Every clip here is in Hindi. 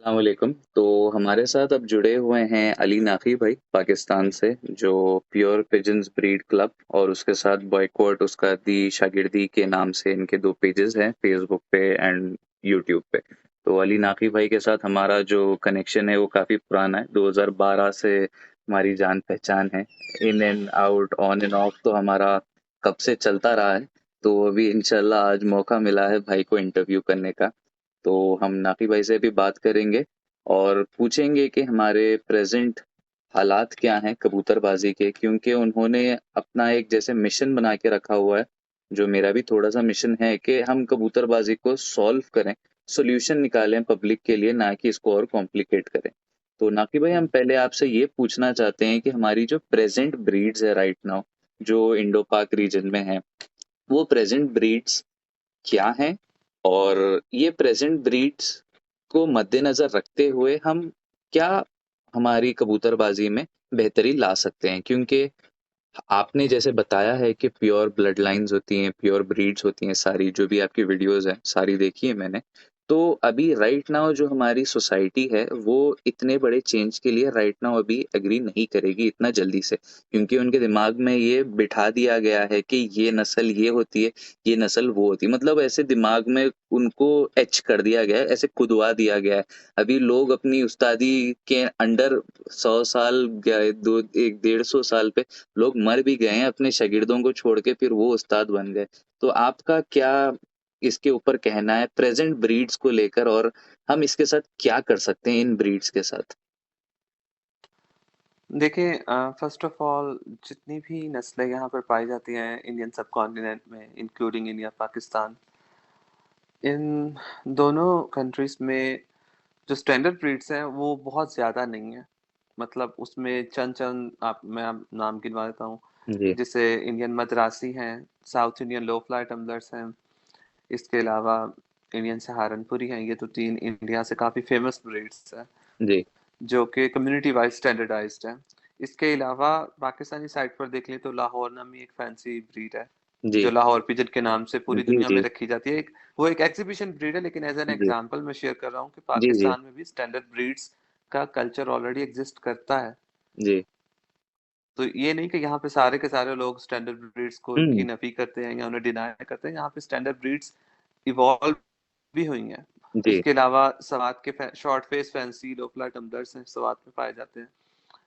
वालेकुम। तो हमारे साथ अब जुड़े हुए हैं अली नाफी भाई पाकिस्तान से, जो प्योर पिजन्स ब्रीड क्लब और उसके साथ बॉयकॉट उसका दी शागिर्दी के नाम से इनके दो पेजेस हैं फेसबुक पे एंड यूट्यूब पे। तो अली नाफी भाई के साथ हमारा जो कनेक्शन है वो काफ़ी पुराना है, 2012 से हमारी जान पहचान है। In and out on end of तो हमारा कब से चलता रहा है। तो अभी इंशाल्लाह आज मौका मिला है भाई को इंटरव्यू करने का। तो हम नाफी भाई से भी बात करेंगे और पूछेंगे कि हमारे प्रेजेंट हालात क्या हैं कबूतरबाजी के, क्योंकि उन्होंने अपना एक जैसे मिशन बना के रखा हुआ है, जो मेरा भी थोड़ा सा मिशन है कि हम कबूतरबाजी को सॉल्व करें, सॉल्यूशन निकालें पब्लिक के लिए, ना कि इसको और कॉम्प्लिकेट करें। तो नाफी भाई, हम पहले आपसे ये पूछना चाहते हैं कि हमारी जो प्रेजेंट ब्रीड्स है राइट नाउ, जो इंडो पाक रीजन में है, वो प्रेजेंट ब्रीड्स क्या हैं, और ये प्रेजेंट ब्रीड्स को मद्देनजर रखते हुए हम क्या हमारी कबूतरबाजी में बेहतरी ला सकते हैं। क्योंकि आपने जैसे बताया है कि प्योर ब्लड लाइंस होती हैं, प्योर ब्रीड्स होती हैं, सारी जो भी आपकी वीडियोस हैं सारी देखी है मैंने। तो अभी राइट नाउ जो हमारी सोसाइटी है वो इतने बड़े चेंज के लिए राइट नाउ अभी एग्री नहीं करेगी इतना जल्दी से, क्योंकि उनके दिमाग में ये बिठा दिया गया है कि ये नस्ल ये होती है, ये नस्ल वो होती है, मतलब ऐसे दिमाग में उनको एच कर दिया गया है, ऐसे कुदवा दिया गया है। अभी लोग अपनी उस्तादी के अंडर 100 साल गए, दो एक 150 साल पे लोग मर भी गए हैं अपने शागिर्दों को छोड़ के, फिर वो उस्ताद बन गए। तो आपका क्या इसके ऊपर कहना है प्रेजेंट ब्रीड्स को लेकर, और हम इसके साथ क्या कर सकते हैं इन ब्रीड्स के साथ? देखिए, फर्स्ट ऑफ ऑल जितनी भी नस्लें यहाँ पर पाई जाती हैं इंडियन सब कॉन्टिनेंट में इंक्लूडिंग इंडिया पाकिस्तान, इन दोनों कंट्रीज में जो स्टैंडर्ड ब्रीड्स हैं वो बहुत ज़्यादा नहीं है। मतलब उसमें चंद चंद आप नाम गिनवा देता हूँ। जी। जैसे इंडियन मद्रासी हैं, साउथ इंडियन लो फ्लाई टम्बलर्स हैं, इसके अलावा इंडियन सहारनपुरी हैं। ये तो तीन इंडिया से काफ़ी फेमस ब्रीड्स हैं जी। जो कि कम्युनिटी वाइज स्टैंडर्डाइज्ड है। इसके अलावा पाकिस्तानी साइड पर देख लें तो लाहौर नामी एक फैंसी ब्रीड है जी। जो लाहौर पिजन के नाम से पूरी जी। दुनिया में जी। रखी जाती है। वो एक एग्जीबिशन ब्रीड है, लेकिन एज एन जी। एग्जांपल मैं शेयर कर रहा हूँ कि जी। जी। पाकिस्तान में भी स्टैंडर्ड ब्रीड्स का कल्चर ऑलरेडी एग्जिस्ट करता है। जी। तो ये नहीं कि यहाँ पे सारे के सारे लोग स्टैंडर्ड ब्रीड्स को की हम्म। नफी करते हैं या उन्हें डिनाई करते हैं। यहाँ पे स्टैंडर्ड ब्रीड्स इवॉल्व भी हुई हैं। जी। इसके अलावा सवात के शॉर्ट फेस फैंसी लोकला टम्बलर्स हैं, सवात में पाए जाते हैं,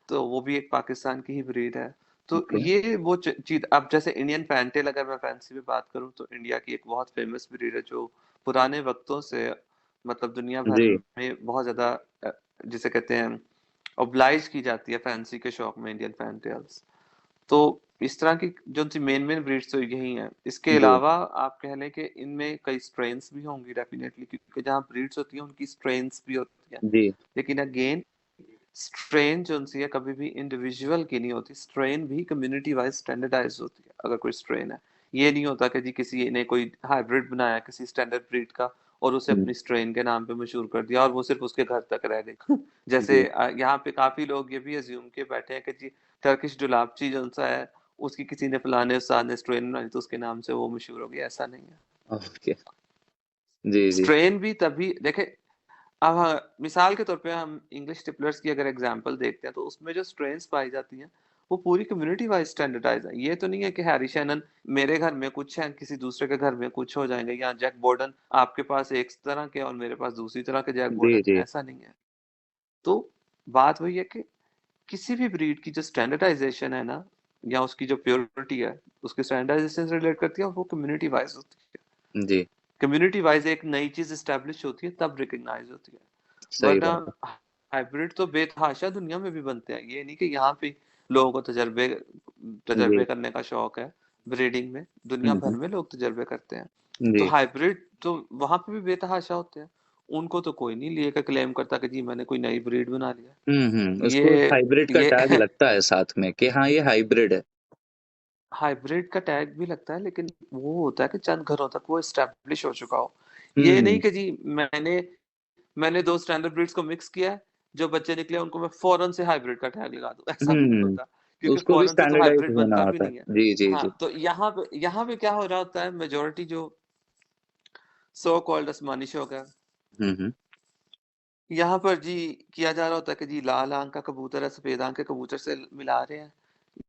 तो वो भी एक पाकिस्तान की ही ब्रीड है। तो ओके। ये वो चीज, अब जैसे इंडियन फैंटेल अगर मैं फैंसी में बात करूं तो इंडिया की एक बहुत फेमस ब्रीड है जो पुराने वक्तों से मतलब दुनिया भर जी। में बहुत ज्यादा जिसे कहते हैं ओब्लाइज की जाती है फैंसी के शौक में, इंडियन फैंटेल्स। तो इस तरह की जो सी मेन मेन ब्रीड्स तो यही हैं। इसके जी। अलावा आप कह लें कि इनमें कई स्ट्रेन्स भी होंगी डेफिनेटली, क्योंकि जहाँ ब्रीड्स होती हैं उनकी स्ट्रेन्स भी होती हैं। जी। लेकिन अगेन स्ट्रेन जो सी है कभी भी इंडिविजुअल की नहीं होती, स्ट्रेन भी कम्युनिटी वाइज स्टैंडर्डाइज होती है। अगर कोई स्ट्रेन है, ये नहीं होता कि जी किसी ने कोई हाइब्रिड बनाया किसी स्टैंडर्ड ब्रीड का और उसे हम्म। अपनी स्ट्रेन के नाम पे मशहूर कर दिया और वो सिर्फ उसके घर तक रह गई। जैसे जी। यहाँ पे काफी लोग ये भी अज्यूम के बैठे हैं कि जी टर्किश डुलापची जो सा है उसकी किसी ने फलाने उस्ताद ने स्ट्रेन बनाई तो उसके नाम से वो मशहूर हो गया। ऐसा नहीं है। ओके। जी। जी। स्ट्रेन भी तभी देखे, अब मिसाल के तौर पे हम इंग्लिश टिपलर्स की अगर एग्जांपल देखते हैं तो उसमें जो स्ट्रेन्स पाई जाती हैं वो पूरी कम्युनिटी वाइज स्टैंडर्डाइज है। ये तो नहीं है कि हैरी शैनन मेरे घर में कुछ है किसी दूसरे के घर में कुछ हो जाएंगे, या जैक बॉर्डन आपके पास एक तरह के और मेरे पास दूसरी तरह के जैक जी। बॉर्डन है, जी। ऐसा नहीं है। तो बात वही है कि किसी भी ब्रीड की जो स्टैंडर्डाइजेशन है ना, या उसकी जो प्योरिटी है उसके स्टैंडर्डाइजेशन से रिलेट करती है और वो कम्युनिटी वाइज होती है। जी। कम्युनिटी वाइज एक नई चीज स्टैब्लिश होती है तब रिकग्नाइज होती है। सही वरना बात है। हाइब्रिड तो बेतहाशा दुनिया में भी बनते हैं। ये नहीं कि यहाँ पे लोगों को तजर्बे जी। तजर्बे करने का शौक है ब्रीडिंग में, दुनिया भर में लोग तजर्बे करते हैं। तो जी। हाइब्रिड तो वहां पे भी बेतहाशा होते हैं। उनको तो कोई नहीं लेकर क्लेम करता कि जी मैंने कोई नई ब्रीड बना लिया। उसको ये हाइब्रिड का ये टैग लगता है साथ में कि हाँ ये हाइब्रिड है। हाइब्रिड का टैग भी लगता है, लेकिन वो होता है कि चंद घरों तक वो एस्टेब्लिश हो चुका हो। ये नहीं हम्म। कि जी मैंने मैंने दो स्टैंडर्ड ब्रीड्स को मिक्स किया है, जो बच्चे निकले उनको मैं फौरन से हाइब्रिड का टैग लगा दूं, ऐसा नहीं होता। क्योंकि उसको भी फौरन से तो स्टैंडर्डाइज हाइब्रिड होना बनता भी होता नहीं है। है। जी। जी। हाँ, जी। तो यहाँ पे क्या हो रहा होता है, मेजोरिटी जो सो कॉल्ड आसमानी शौक है, हम्म। यहाँ पर जी किया जा रहा होता है कि जी लाल आंख का कबूतर है सफेद आंख के कबूतर से मिला रहे हैं,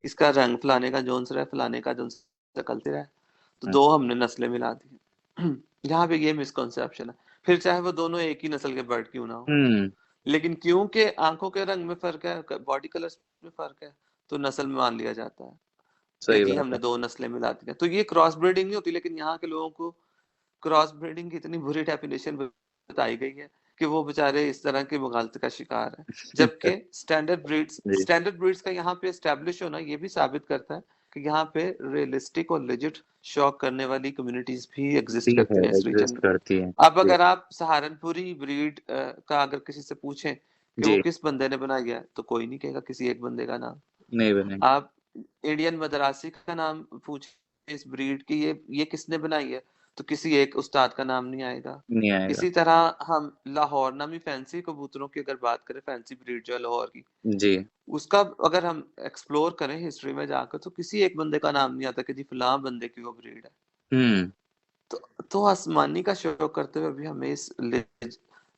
इसका रंग फलाने का जोन सा है, फलाने का जोन सा कल्चर है, तो दो अच्छा। हमने नस्लें मिला दी। यहाँ पे ये मिसकॉन्सेप्शन है। फिर चाहे वो दोनों एक ही नस्ल के बर्ड क्यों ना हो, हम्म। लेकिन क्योंकि आंखों के रंग में फर्क है, बॉडी कलर्स में फर्क है, तो नस्ल में मान लिया जाता है कि सही जी बात है। हमने दो नस्लें मिला दी हैं। तो ये क्रॉस ब्रीडिंग नहीं होती, लेकिन यहाँ के लोगों को क्रॉस ब्रीडिंग की इतनी बुरी डेफिनेशन बताई गई है कि वो बेचारे इस तरह की मुगालते का शिकार है। जबकि जी। स्टैंडर्ड ब्रीड्स का यहाँ पे एस्टेब्लिश होना ये भी साबित करता है कि यहाँ पे रियलिस्टिक और लेजिट शौक करने वाली कम्युनिटीज भी एग्जिस्ट भी है, करती हैं इस रीजन एग्जिस्ट में। करती है। अब जी। अगर आप सहारनपुरी ब्रीड का अगर किसी से पूछें कि वो जी। किस बंदे ने बनाई है, तो कोई नहीं कहेगा किसी एक बंदे का नाम। नहीं बने। आप इंडियन मदरासी का नाम पूछे इस ब्रीड की, ये किसने बनाई है, तो किसी एक उस्ताद का नाम नहीं आएगा। नहीं आएगा। इसी तरह हम लाहौर नामी फैंसी कबूतरों की अगर बात करें, फैंसी ब्रीड जो है लाहौर की, जी। उसका अगर हम एक्सप्लोर करें हिस्ट्री में जाकर, तो किसी एक बंदे का नाम नहीं आता कि जी फलां बंदे की वो ब्रीड है। हम्म। तो आसमानी का शो करते हुए भी हमें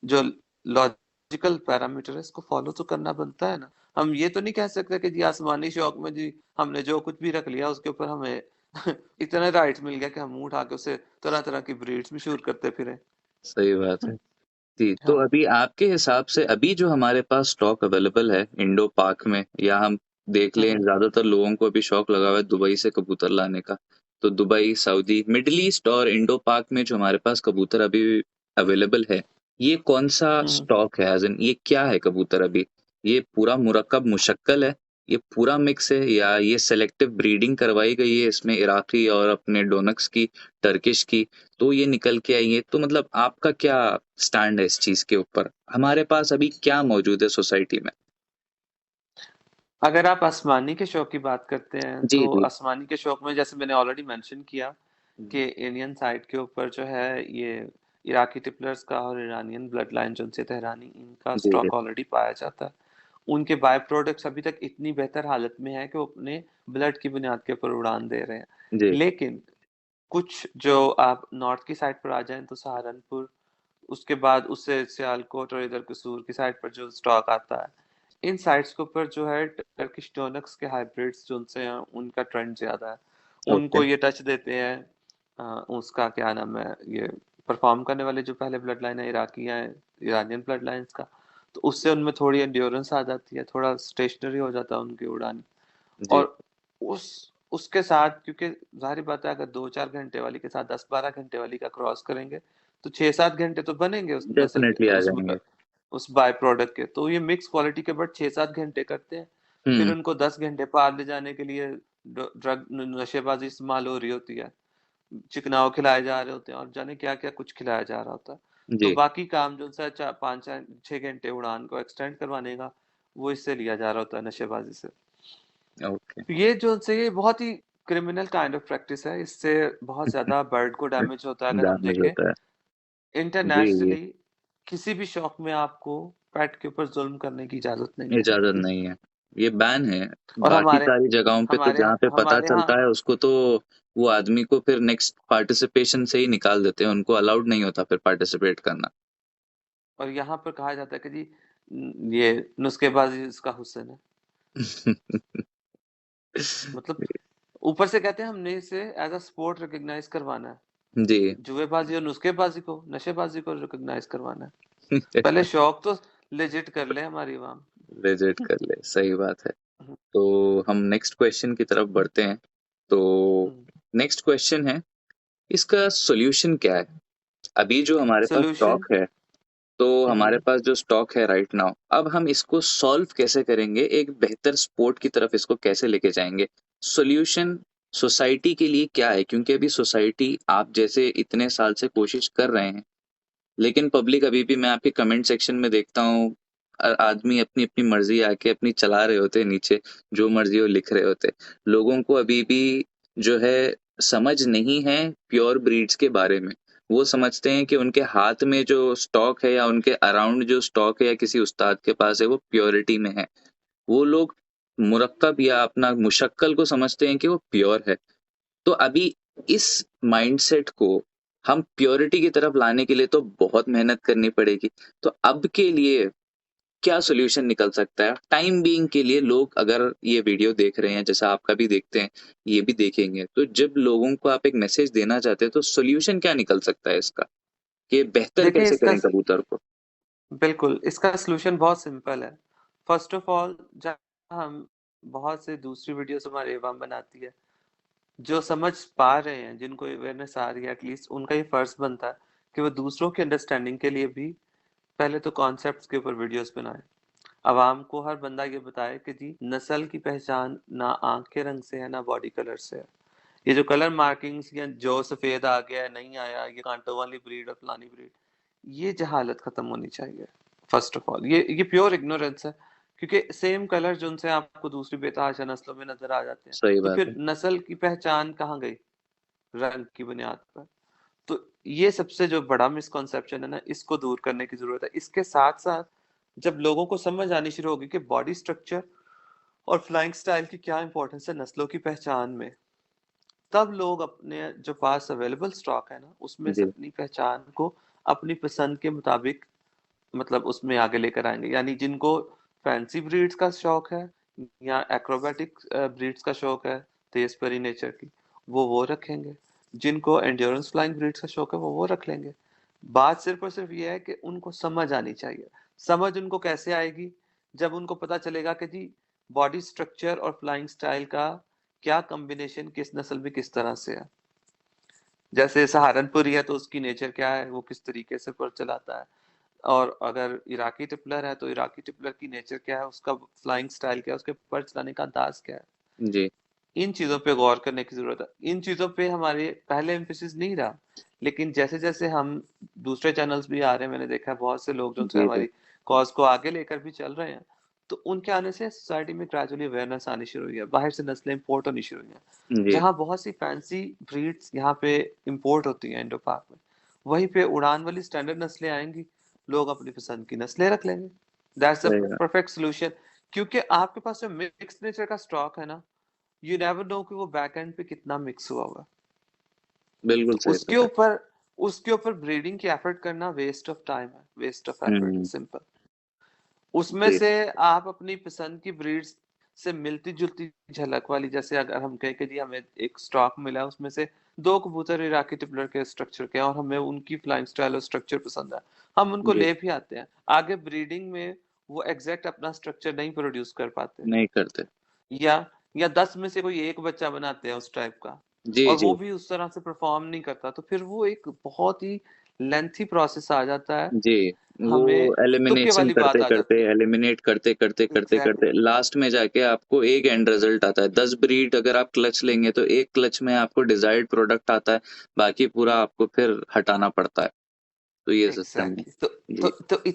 जो लॉजिकल पैरामीटर है इसको फॉलो तो करना बनता है ना। हम ये तो नहीं कह सकते कि जी आसमानी शौक में जी हमने जो कुछ भी रख लिया उसके ऊपर हमें इतना राइट्स मिल गया कि हम मुंह उठा के उसे तरह तरह की ब्रीड्स मशहूर करते फिरे। सही बात है। जी, तो हाँ। अभी आपके हिसाब से अभी जो हमारे पास स्टॉक अवेलेबल है इंडो पाक में, या हम देख लें, हम्म ज्यादातर लोगों को अभी शौक लगा हुआ है दुबई से कबूतर लाने का। तो दुबई, सऊदी, मिडिल ईस्ट और इंडो पाक में जो हमारे पास कबूतर अभी अवेलेबल है, ये कौन सा हम्म स्टॉक है? एज इन ये क्या है कबूतर अभी? ये पूरा मुरक्कब मुशक्कल है, ये पूरा मिक्स है, या ये सेलेक्टिव ब्रीडिंग करवाई गई है इसमें इराकी और अपने डोनक्स की, टर्किश की, तो ये निकल के आई है? तो मतलब आपका क्या स्टैंड है इस चीज के ऊपर? हमारे पास अभी क्या मौजूद है सोसाइटी में? अगर आप आसमानी के शौक की बात करते हैं, जी तो जी। आसमानी के शौक में जैसे मैंने ऑलरेडी मेंशन किया हम्म, कि इंडियन साइड के ऊपर जो है ये इराकी टिपलर्स का और ईरानियन ब्लड लाइन जो उनसे तेहरानी, इनका जी जी। स्टॉक ऑलरेडी पाया जाता है। उनके बाय प्रोडक्ट्स अभी तक इतनी बेहतर हालत में है कि वो अपने ब्लड की बुनियाद के ऊपर उड़ान दे रहे हैं। जी लेकिन कुछ जो आप नॉर्थ की साइड पर आ जाएं तो सहारनपुर, उसके बाद उससे सियालकोट और इधर कसूर की साइड पर जो स्टॉक आता है, इन साइट्स के ऊपर जो है टर्किश डोनक्स के हाइब्रिड्स जो उनसे हैं उनका ट्रेंड ज्यादा है। ओके। उनको ये टच देते हैं, उसका क्या नाम है, ये परफॉर्म करने वाले जो पहले ब्लड लाइन है इराकी या ईरानियन ब्लड लाइन्स का, तो उससे उनमें थोड़ी एंड्योरेंस आ जाती है, थोड़ा स्टेशनरी हो जाता है उनकी उड़ान। जी। और उस उसके साथ क्योंकि जाहिर बात है अगर 2-4 घंटे वाली के साथ 10-12 घंटे वाली का क्रॉस करेंगे, तो 6-7 घंटे तो बनेंगे उस नस्ल के, डेफिनेटली आ जाएंगे। उस बाय प्रोडक्ट के। तो ये मिक्स क्वालिटी के बर्ड 6-7 घंटे करते हैं, फिर हम्म। उनको 10 घंटे पार ले जाने के लिए ड्रग नशेबाजी इस्तेमाल हो रही होती है, चिकनाव खिलाए जा रहे होते हैं और जाने क्या क्या कुछ खिलाया जा रहा होता है। तो जी। बाकी काम जो सा 5-6 घंटे उड़ान को एक्सटेंड करवाने का, वो इससे लिया जा रहा होता है नशेबाजी से। ओके। तो ये जो से ये बहुत ही क्रिमिनल काइंड ऑफ प्रैक्टिस है, इससे बहुत ज्यादा बर्ड को डैमेज होता है। अगर हम डैमेज देखें होता है। जी जी। इंटरनेशनली, किसी भी शौक में आपको पेट के ऊपर जुल्म करने की इजाजत नहीं है। इजाजत नहीं है, ये बैन है। और बाकी सारी जगहों पे तो हमारे जहाँ पे पता हमारे यहाँ चलता है उसको, तो वो आदमी को फिर नेक्स्ट पार्टिसिपेशन से ही निकाल देते हैं, उनको अलाउड नहीं होता फिर पार्टिसिपेट करना। और यहाँ पर कहा जाता है कि जी ये नुस्खेबाजी इसका हुस्न है। मतलब ऊपर से कहते हैं हमने इसे एज अ स्पोर्ट रिकॉग्नाइज करवाना है, जी। जुएबाजी और नुस्खेबाजी को, नशेबाजी को रिकॉग्नाइज करवाना है। पहले शौक तो लेजिट कर ले हमारी अवाम। रिजेक्ट कर ले, सही बात है। हम्म, तो हम नेक्स्ट क्वेश्चन की तरफ बढ़ते हैं। तो नेक्स्ट क्वेश्चन है, इसका सॉल्यूशन क्या है? अभी जो हमारे पास सोल्यूशन। स्टॉक है, तो हमारे पास जो स्टॉक है राइट नाउ, अब हम इसको सॉल्व कैसे करेंगे? एक बेहतर स्पोर्ट की तरफ इसको कैसे लेके जाएंगे? सॉल्यूशन सोसाइटी के लिए क्या है? क्योंकि अभी सोसाइटी, आप जैसे इतने साल से कोशिश कर रहे हैं, लेकिन पब्लिक अभी भी, मैं आपके कमेंट सेक्शन में देखता हूँ, आदमी अपनी अपनी मर्जी आके अपनी चला रहे होते हैं नीचे, जो मर्जी वो लिख रहे होते हैं। लोगों को अभी भी जो है समझ नहीं है प्योर ब्रीड्स के बारे में। वो समझते हैं कि उनके हाथ में जो स्टॉक है या उनके अराउंड जो स्टॉक है या किसी उस्ताद के पास है, वो प्योरिटी में है। वो लोग मुरक्कब या अपना मुशक्कल को समझते हैं कि वो प्योर है। तो अभी इस माइंडसेट को हम प्योरिटी की तरफ लाने के लिए तो बहुत मेहनत करनी पड़ेगी। तो अब के लिए क्या सॉल्यूशन निकल सकता है टाइम बीइंग के लिए? लोग अगर ये वीडियो देख रहे हैं, जैसा आपका भी देखते हैं, ये भी देखेंगे, तो जब लोगों को आप एक मैसेज देना चाहते हैं तो सॉल्यूशन क्या निकल सकता है इसका, कि बेहतर देखिए कैसे इसका करें कबूतर को? बिल्कुल, इसका सॉल्यूशन बहुत सिंपल है। फर्स्ट ऑफ ऑल, जब हम बहुत से दूसरी वीडियोस हमारे एवं बनाती है, जो समझ पा रहे हैं, जिनको अवेयरनेस आ रही है, एटलीस्ट उनका ये फर्ज बनता है कि वो दूसरों की अंडरस्टैंडिंग के लिए भी पहले तो कॉन्सेप्ट्स के ऊपर वीडियोस बनाएं। अवाम को हर बंदा ये बताए कि जी नस्ल की पहचान ना आंख के रंग से है ना बॉडी कलर से है। ये जो कलर मार्किंग्स या जो सफेद आ गया है नहीं आया, ये कांटों वाली ब्रीड और फलानी ब्रीड, ये जहालत खत्म होनी चाहिए। फर्स्ट ऑफ ऑल ये प्योर इग्नोरेंस है, क्योंकि सेम कलर जो उनसे आपको दूसरी बेतहाशा नस्लों में नजर आ जाते हैं, सही तो बात फिर है। नस्ल की पहचान कहाँ गई? रंग की बुनियाद पर। तो ये सबसे जो बड़ा मिसकॉन्सेप्शन है ना, इसको दूर करने की जरूरत है। इसके साथ साथ जब लोगों को समझ आनी शुरू होगी कि बॉडी स्ट्रक्चर और फ्लाइंग स्टाइल की क्या इंपॉर्टेंस है नस्लों की पहचान में, तब लोग अपने जो पास अवेलेबल स्टॉक है ना, उसमें से जी, अपनी पहचान को अपनी पसंद के मुताबिक मतलब उसमें आगे लेकर आएंगे। यानी जिनको फैंसी ब्रीड्स का शौक है या एक्रोबैटिक ब्रीड्स का शौक है, तेज परी नेचर की, वो रखेंगे। जिनको एंड्योरेंस फ्लाइंग ब्रीड्स का शौक है वो रख लेंगे। बात सिर्फ और सिर्फ ये है कि उनको समझ आनी चाहिए। समझ उनको कैसे आएगी? जब उनको पता चलेगा कि जी बॉडी स्ट्रक्चर और फ्लाइंग स्टाइल का क्या कॉम्बिनेशन किस नस्ल में किस तरह से है। जैसे सहारनपुरी है तो उसकी नेचर क्या है, वो किस तरीके से पर चलाता है। और अगर इराकी टिपलर है तो इराकी टिपलर की नेचर क्या है, उसका फ्लाइंग स्टाइल क्या है, उसके पर चलाने का अंदाज क्या है। जी, इन चीजों पे गौर करने की जरूरत है। इन चीजों पे हमारे पहले एम्फेसिस नहीं रहा, लेकिन जैसे जैसे हम दूसरे चैनल्स भी आ रहे हैं, मैंने देखा है बहुत से लोग जो उनसे जी, जी, हमारी कॉज को आगे लेकर भी चल रहे हैं, तो उनके आने से सोसाइटी में ग्रेजुअली अवेयरनेस आनी शुरू हुई है, बाहर से नस्लें इंपोर्ट होनी शुरू हुई हैं। जी, जहाँ बहुत सी फैंसी ब्रीड्स यहाँ पे इंपोर्ट होती हैं इंडो पाक में, वहीं पे उड़ान वाली स्टैंडर्ड नस्लें आएंगी, लोग अपनी पसंद की नस्लें रख लेंगे। दैट्स अ सही बात, परफेक्ट सोल्यूशन। क्योंकि आपके पास जो मिक्स नेचर का स्टॉक है ना, यू नेवर नो कि वो बैक एंड पे कितना मिक्स हुआ हुआ है। बिल्कुल तो सही बात उसके ऊपर ब्रीडिंग की एफर्ट करना वेस्ट ऑफ टाइम है, वेस्ट ऑफ है। एफर्ट है, सिंपल। उसमें जी, से आप अपनी पसंद की ब्रीड्स से मिलती जुलती झलक वाली, जैसे अगर हम कहें कि जी हमें एक स्टॉक मिला है, उसमें से दो कबूतर इराकी टिपलर के स्ट्रक्चर के हैं और हमें उनकी फ्लाइंग स्टाइल और स्ट्रक्चर पसंद है, हम उनको जी, ले भी आते हैं। आगे ब्रीडिंग में वो एग्जैक्ट अपना स्ट्रक्चर नहीं प्रोड्यूस कर पाते, नहीं करते। या 10 में से कोई एक बच्चा बनाते हैं उस टाइप का, जी, और जी, वो भी उस तरह से परफॉर्म नहीं करता, तो फिर वो एक बहुत ही लेंथी प्रोसेस आ जाता है। जी, वो हमें तुक्के एलिमिनेशन वाली बात आ करते-करते, जाती है। एलिमिनेट करते-करते एग्जैक्टली। लास्ट में जाके आपको एक एंड रिजल्ट आता है। 10 ब्रीड अगर आप क्लच लेंगे तो एक क्लच में आपको डिजायर्ड प्रोडक्ट आता है, बाकी पूरा आपको फिर हटाना पड़ता है। तो ये सिस्टम है। एग्जैक्टली। तो जी।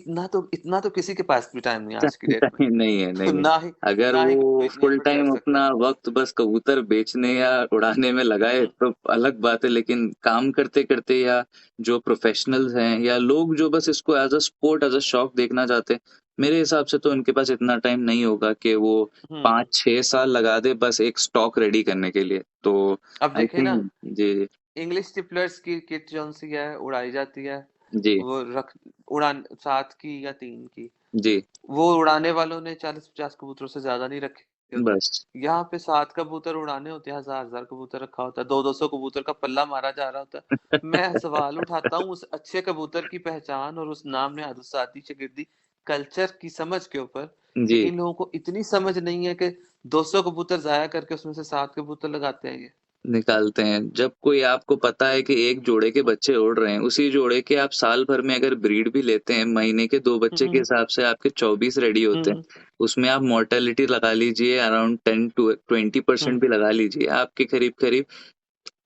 इतना तो किसी के पास भी टाइम नहीं आज की डेट में। नहीं है, तो नहीं है। अगर ना ही वो कोई इतनी फुल एफर्ट कर टाइम सकता अपना है। वक्त बस कबूतर बेचने या उड़ाने में लगाए हम्म, तो अलग बात है, लेकिन काम करते-करते या जो प्रोफेशनल्स हैं या लोग जो बस इसको as a sport, as a शौक देखना चाहते हैं, मेरे हिसाब से तो उनके पास इतना टाइम नहीं होगा कि वो हम्म। 5-6 साल लगा दे बस एक स्टॉक रेडी करने के लिए। तो अब आई देखिए ना, थिंक जी, जी, इंग्लिश टिपलर्स की किट जो सी है उड़ाई जाती है, जी, वो रख उड़ान 7 की या 3 की, जी, वो उड़ाने वालों ने 40-50 कबूतरों से ज्यादा नहीं रखे होते। बस। यहाँ पे 7 कबूतर उड़ाने होते हैं, हजार कबूतर रखा होता है, 200 कबूतर का पल्ला मारा जा रहा होता है। मैं सवाल उठाता हूँ उस अच्छे कबूतर की पहचान और उस नाम ने आदुसाती शागिर्दी कल्चर की समझ के ऊपर, कि जी। इन लोगों को इतनी समझ नहीं है कि 200 कबूतर जाया करके उसमें से 7 कबूतर लगाते हैं ये। निकालते हैं। जब कोई आपको पता है कि एक जोड़े के बच्चे उड़ रहे हैं, उसी जोड़े के आप साल भर में अगर ब्रीड भी लेते हैं, महीने के 2 बच्चे के हम्म। हिसाब से आपके 24 रेडी होते हैं। हम्म। उसमें आप मोर्टेलिटी लगा लीजिए अराउंड 10 टू 20% हम्म। भी लगा लीजिए। आपके करीब-करीब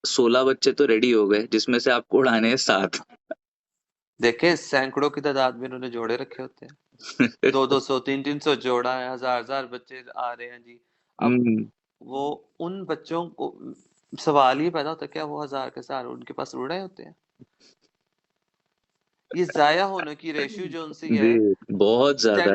16 बच्चे तो रेडी हो गए, जिसमें से आपको उड़ाने हैं 7। देखे सैकड़ों की तादाद में इन्होंने जोड़े रखे होते हैं। 200-200 300-300 जोड़ा है, हजार बच्चे आ रहे हैं जी। अब हुँ, वो उन बच्चों को सवाल ये पैदा होता है, क्या वो हजार के हजार उनके पास उड़ रहे होते हैं? ये जाया होने की रेशियो जो उनसे है, जी, बहुत ज़्यादा है।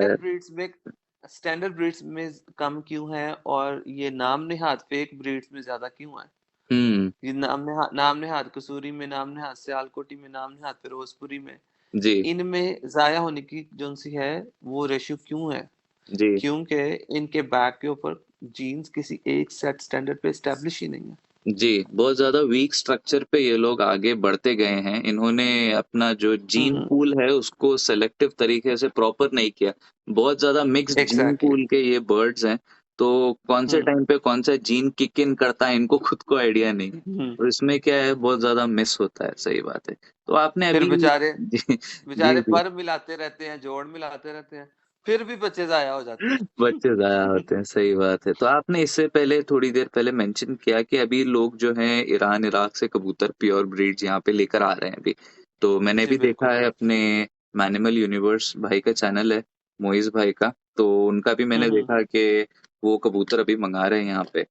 स्टैंडर्ड ब्रीड्स में कम क्यों है और ये नाम निहाद फेक ब्रीड्स में ज्यादा क्यों है? हम्म। ये नाम नेहाद कसूरी में, नाम नेहाद सियालकोटी में, नाम नेहाद फिरोजपुरी में, जी इनमें जाया होने की जो सी है वो रेशियो क्यों है? जी क्योंकि इनके बैक के ऊपर जीन्स किसी एक सेट स्टैंडर्ड पे एस्टेब्लिश ही नहीं है। जी, बहुत ज़्यादा वीक स्ट्रक्चर पे ये लोग आगे बढ़ते गए हैं। इन्होंने अपना जो जीन हम्म। पूल है उसको सेलेक्टिव तरीके से प्रॉपर नहीं किया। बहुत ज़्यादा मिक्स्ड जीन एग्जैक्टली। पूल के ये बर्ड्स हैं, तो कौन से हम्म। टाइम पे कौन सा जीन किक इन करता है इनको खुद को आइडिया नहीं है। हम्म। और इसमें क्या है, बहुत ज़्यादा मिस होता है, सही बात है। तो आपने फिर अभी बेचारे जी, जी, बेचारे जी। पर मिलाते रहते हैं, जोड़ मिलाते रहते हैं, फिर भी बच्चे जाया हो जाते बच्चे ज़ाया हैं। होते हैं, सही बात है। तो आपने इससे पहले थोड़ी देर पहले मेंशन किया कि अभी लोग जो हैं ईरान, इराक से कबूतर प्योर ब्रीड्स यहाँ पे लेकर आ रहे हैं अभी। तो मैंने जी भी देखा बिल्कुल। है अपने मैनिमल यूनिवर्स भाई का चैनल है, मोइज़ भाई का, तो उनका भी मैंने हम्म। देखा कि वो कबूतर अभी मँगा रहे हैं यहाँ पे।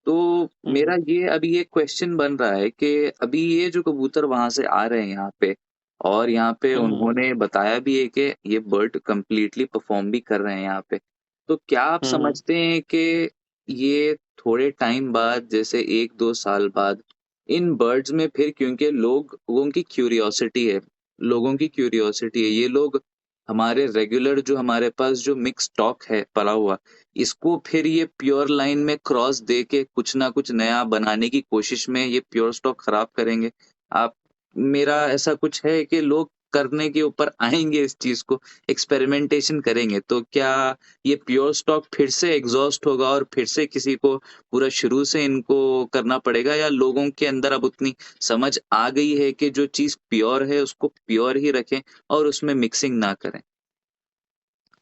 तो हम्म। मेरा ये अभी ये क्वेश्चन बन रहा है कि अभी ये जो कबूतर वहां से आ रहे हैं यहाँ पे, और यहाँ पे हम्म। उन्होंने बताया भी है कि ये बर्ड कंप्लीटली परफॉर्म भी कर रहे हैं यहाँ पे। तो क्या आप हम्म। समझते हैं कि ये थोड़े टाइम बाद, जैसे 1-2 साल बाद, इन बर्ड्स में फिर, क्योंकि लोगों की क्यूरियोसिटी है, ये लोग हमारे रेगुलर जो हमारे पास जो मिक्स स्टॉक है पड़ा हुआ, इसको फिर ये प्योर लाइन में क्रॉस दे के कुछ ना कुछ नया बनाने की कोशिश में ये प्योर स्टॉक खराब करेंगे। आप, मेरा ऐसा कुछ है कि लोग करने के ऊपर आएंगे, इस चीज को एक्सपेरिमेंटेशन करेंगे, तो क्या ये प्योर स्टॉक फिर से एग्जॉस्ट होगा और फिर से किसी को पूरा शुरू से इनको करना पड़ेगा, या लोगों के अंदर अब उतनी समझ आ गई है कि जो चीज प्योर है उसको प्योर ही रखें और उसमें मिक्सिंग ना करें?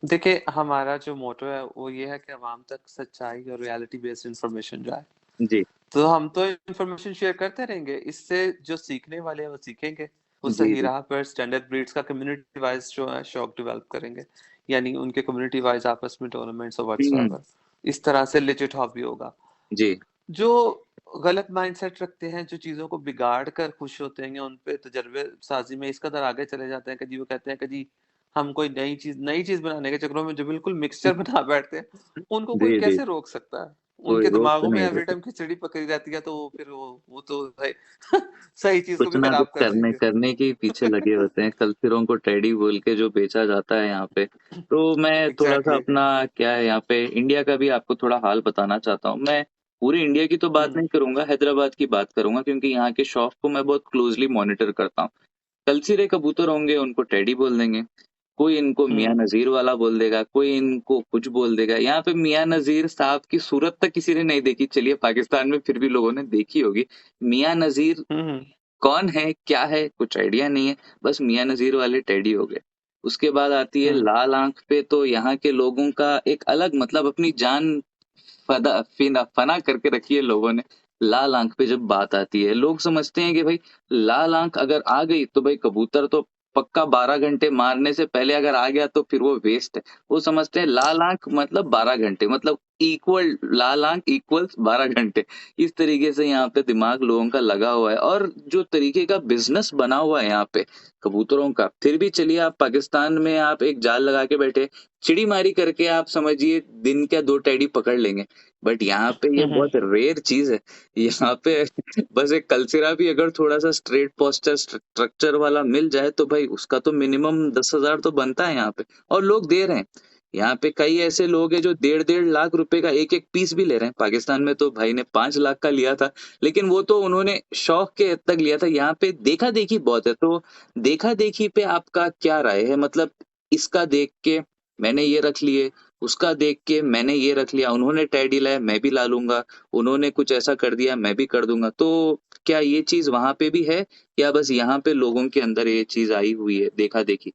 देखिए, हमारा जो मोटो है वो ये है कि अवाम तक सच्चाई और रियलिटी बेस्ड इंफॉर्मेशन जाए। जी तो हम तो इंफॉर्मेशन शेयर करते रहेंगे, इससे जो सीखने वाले हैं वो सीखेंगे, वो जी सही जी। राह पर स्टैंडर्ड ब्रीड्स का कम्युनिटी वाइज जो है शौक डेवलप करेंगे, यानी उनके कम्युनिटी वाइज आपस में टूर्नामेंट्स और हम्म। व्हाट्सएवर, इस तरह से लिजिट हॉबी होगा। जी जो गलत माइंडसेट रखते हैं, जो चीज़ों को बिगाड़ कर खुश होते हैं या उन पे तजर्बे साज़ी में इस कदर आगे चले जाते हैं कि जी वो कहते हैं कि जी हम कोई नई चीज़ बनाने के चक्करों में जो बिल्कुल मिक्सचर बना बैठते हैं, उनको कोई जी जी। कैसे रोक सकता है? कोई उनके रोक तो दिमागों में नहीं एवरी सकता। टाइम खिचड़ी पकड़ी रहती है, तो फिर वो तो सही सही चीज़ को कुछ भी ना कुछ खराब कर करने देंगे। करने के ही पीछे लगे होते हैं, कल्चरों को टेडी बोल के जो बेचा जाता है यहाँ पे। तो मैं थोड़ा सा एग्ज़ैक्टली। अपना, क्या है, यहाँ पे इंडिया का भी आपको थोड़ा हाल बताना चाहता हूँ। मैं पूरी इंडिया की तो बात हुँ, नहीं करूंगा, हैदराबाद की बात करूंगा, क्योंकि यहाँ के शौक को मैं बहुत क्लोजली मॉनिटर करता हूँ। कलसिरे कबूतर होंगे उनको टेडी बोल देंगे, कोई इनको मियाँ हुँ, नज़ीर वाला बोल देगा, कोई इनको कुछ बोल देगा। यहाँ पे मियाँ नज़ीर साहब की सूरत तक किसी ने नहीं देखी, चलिए पाकिस्तान में फिर भी लोगों ने देखी होगी। मियाँ नज़ीर हुँ, हुँ, कौन है, क्या है, कुछ आइडिया नहीं है, बस मियाँ नज़ीर वाले टेडी हो गए। उसके बाद आती है हुँ, लाल आँख पे, तो यहाँ के लोगों का एक अलग मतलब, अपनी जान फना करके रखी है लोगों ने। लाल आंख पे जब बात आती है, लोग समझते हैं कि भाई लाल आंख अगर आ गई तो भाई कबूतर तो पक्का 12 घंटे मारने से पहले अगर आ गया तो फिर वो वेस्ट है। वो समझते हैं लाल आंख मतलब 12 घंटे, मतलब इक्वल, लाल आंख इक्वल्स 12 घंटे। इस तरीके से यहाँ पे दिमाग लोगों का लगा हुआ है, और जो तरीके का बिजनेस बना हुआ है यहाँ पे कबूतरों का, फिर भी चलिए आप पाकिस्तान में आप एक जाल लगा के बैठे, चिड़ी मारी करके आप समझिए दिन क्या 2 टेडी पकड़ लेंगे। बट यहाँ पे ये हुँ, हुँ, बहुत रेयर चीज है। यहाँ पे बस एक कलसिरा भी अगर थोड़ा सा स्ट्रेट पोस्चर स्ट्रक्चर वाला मिल जाए तो भाई उसका तो मिनिमम 10,000 तो बनता है यहाँ पे, और लोग दे रहे हैं। यहाँ पे कई ऐसे लोग हैं जो 1.5-1.5 लाख रुपए का एक एक पीस भी ले रहे हैं। पाकिस्तान में तो भाई ने 5 लाख का लिया था, लेकिन वो तो उन्होंने शौक के हद तक लिया था। यहाँ पे देखा देखी बहुत है, तो देखा देखी पे आपका क्या राय है? मतलब इसका देख के मैंने ये रख लिए, उसका देख के मैंने ये रख लिया, उन्होंने टेडी लाया मैं भी ला लूंगा, उन्होंने कुछ ऐसा कर दिया मैं भी कर दूंगा। तो क्या ये चीज वहां पे भी है, या बस यहाँ पे लोगों के अंदर ये चीज आई हुई है, देखा देखी?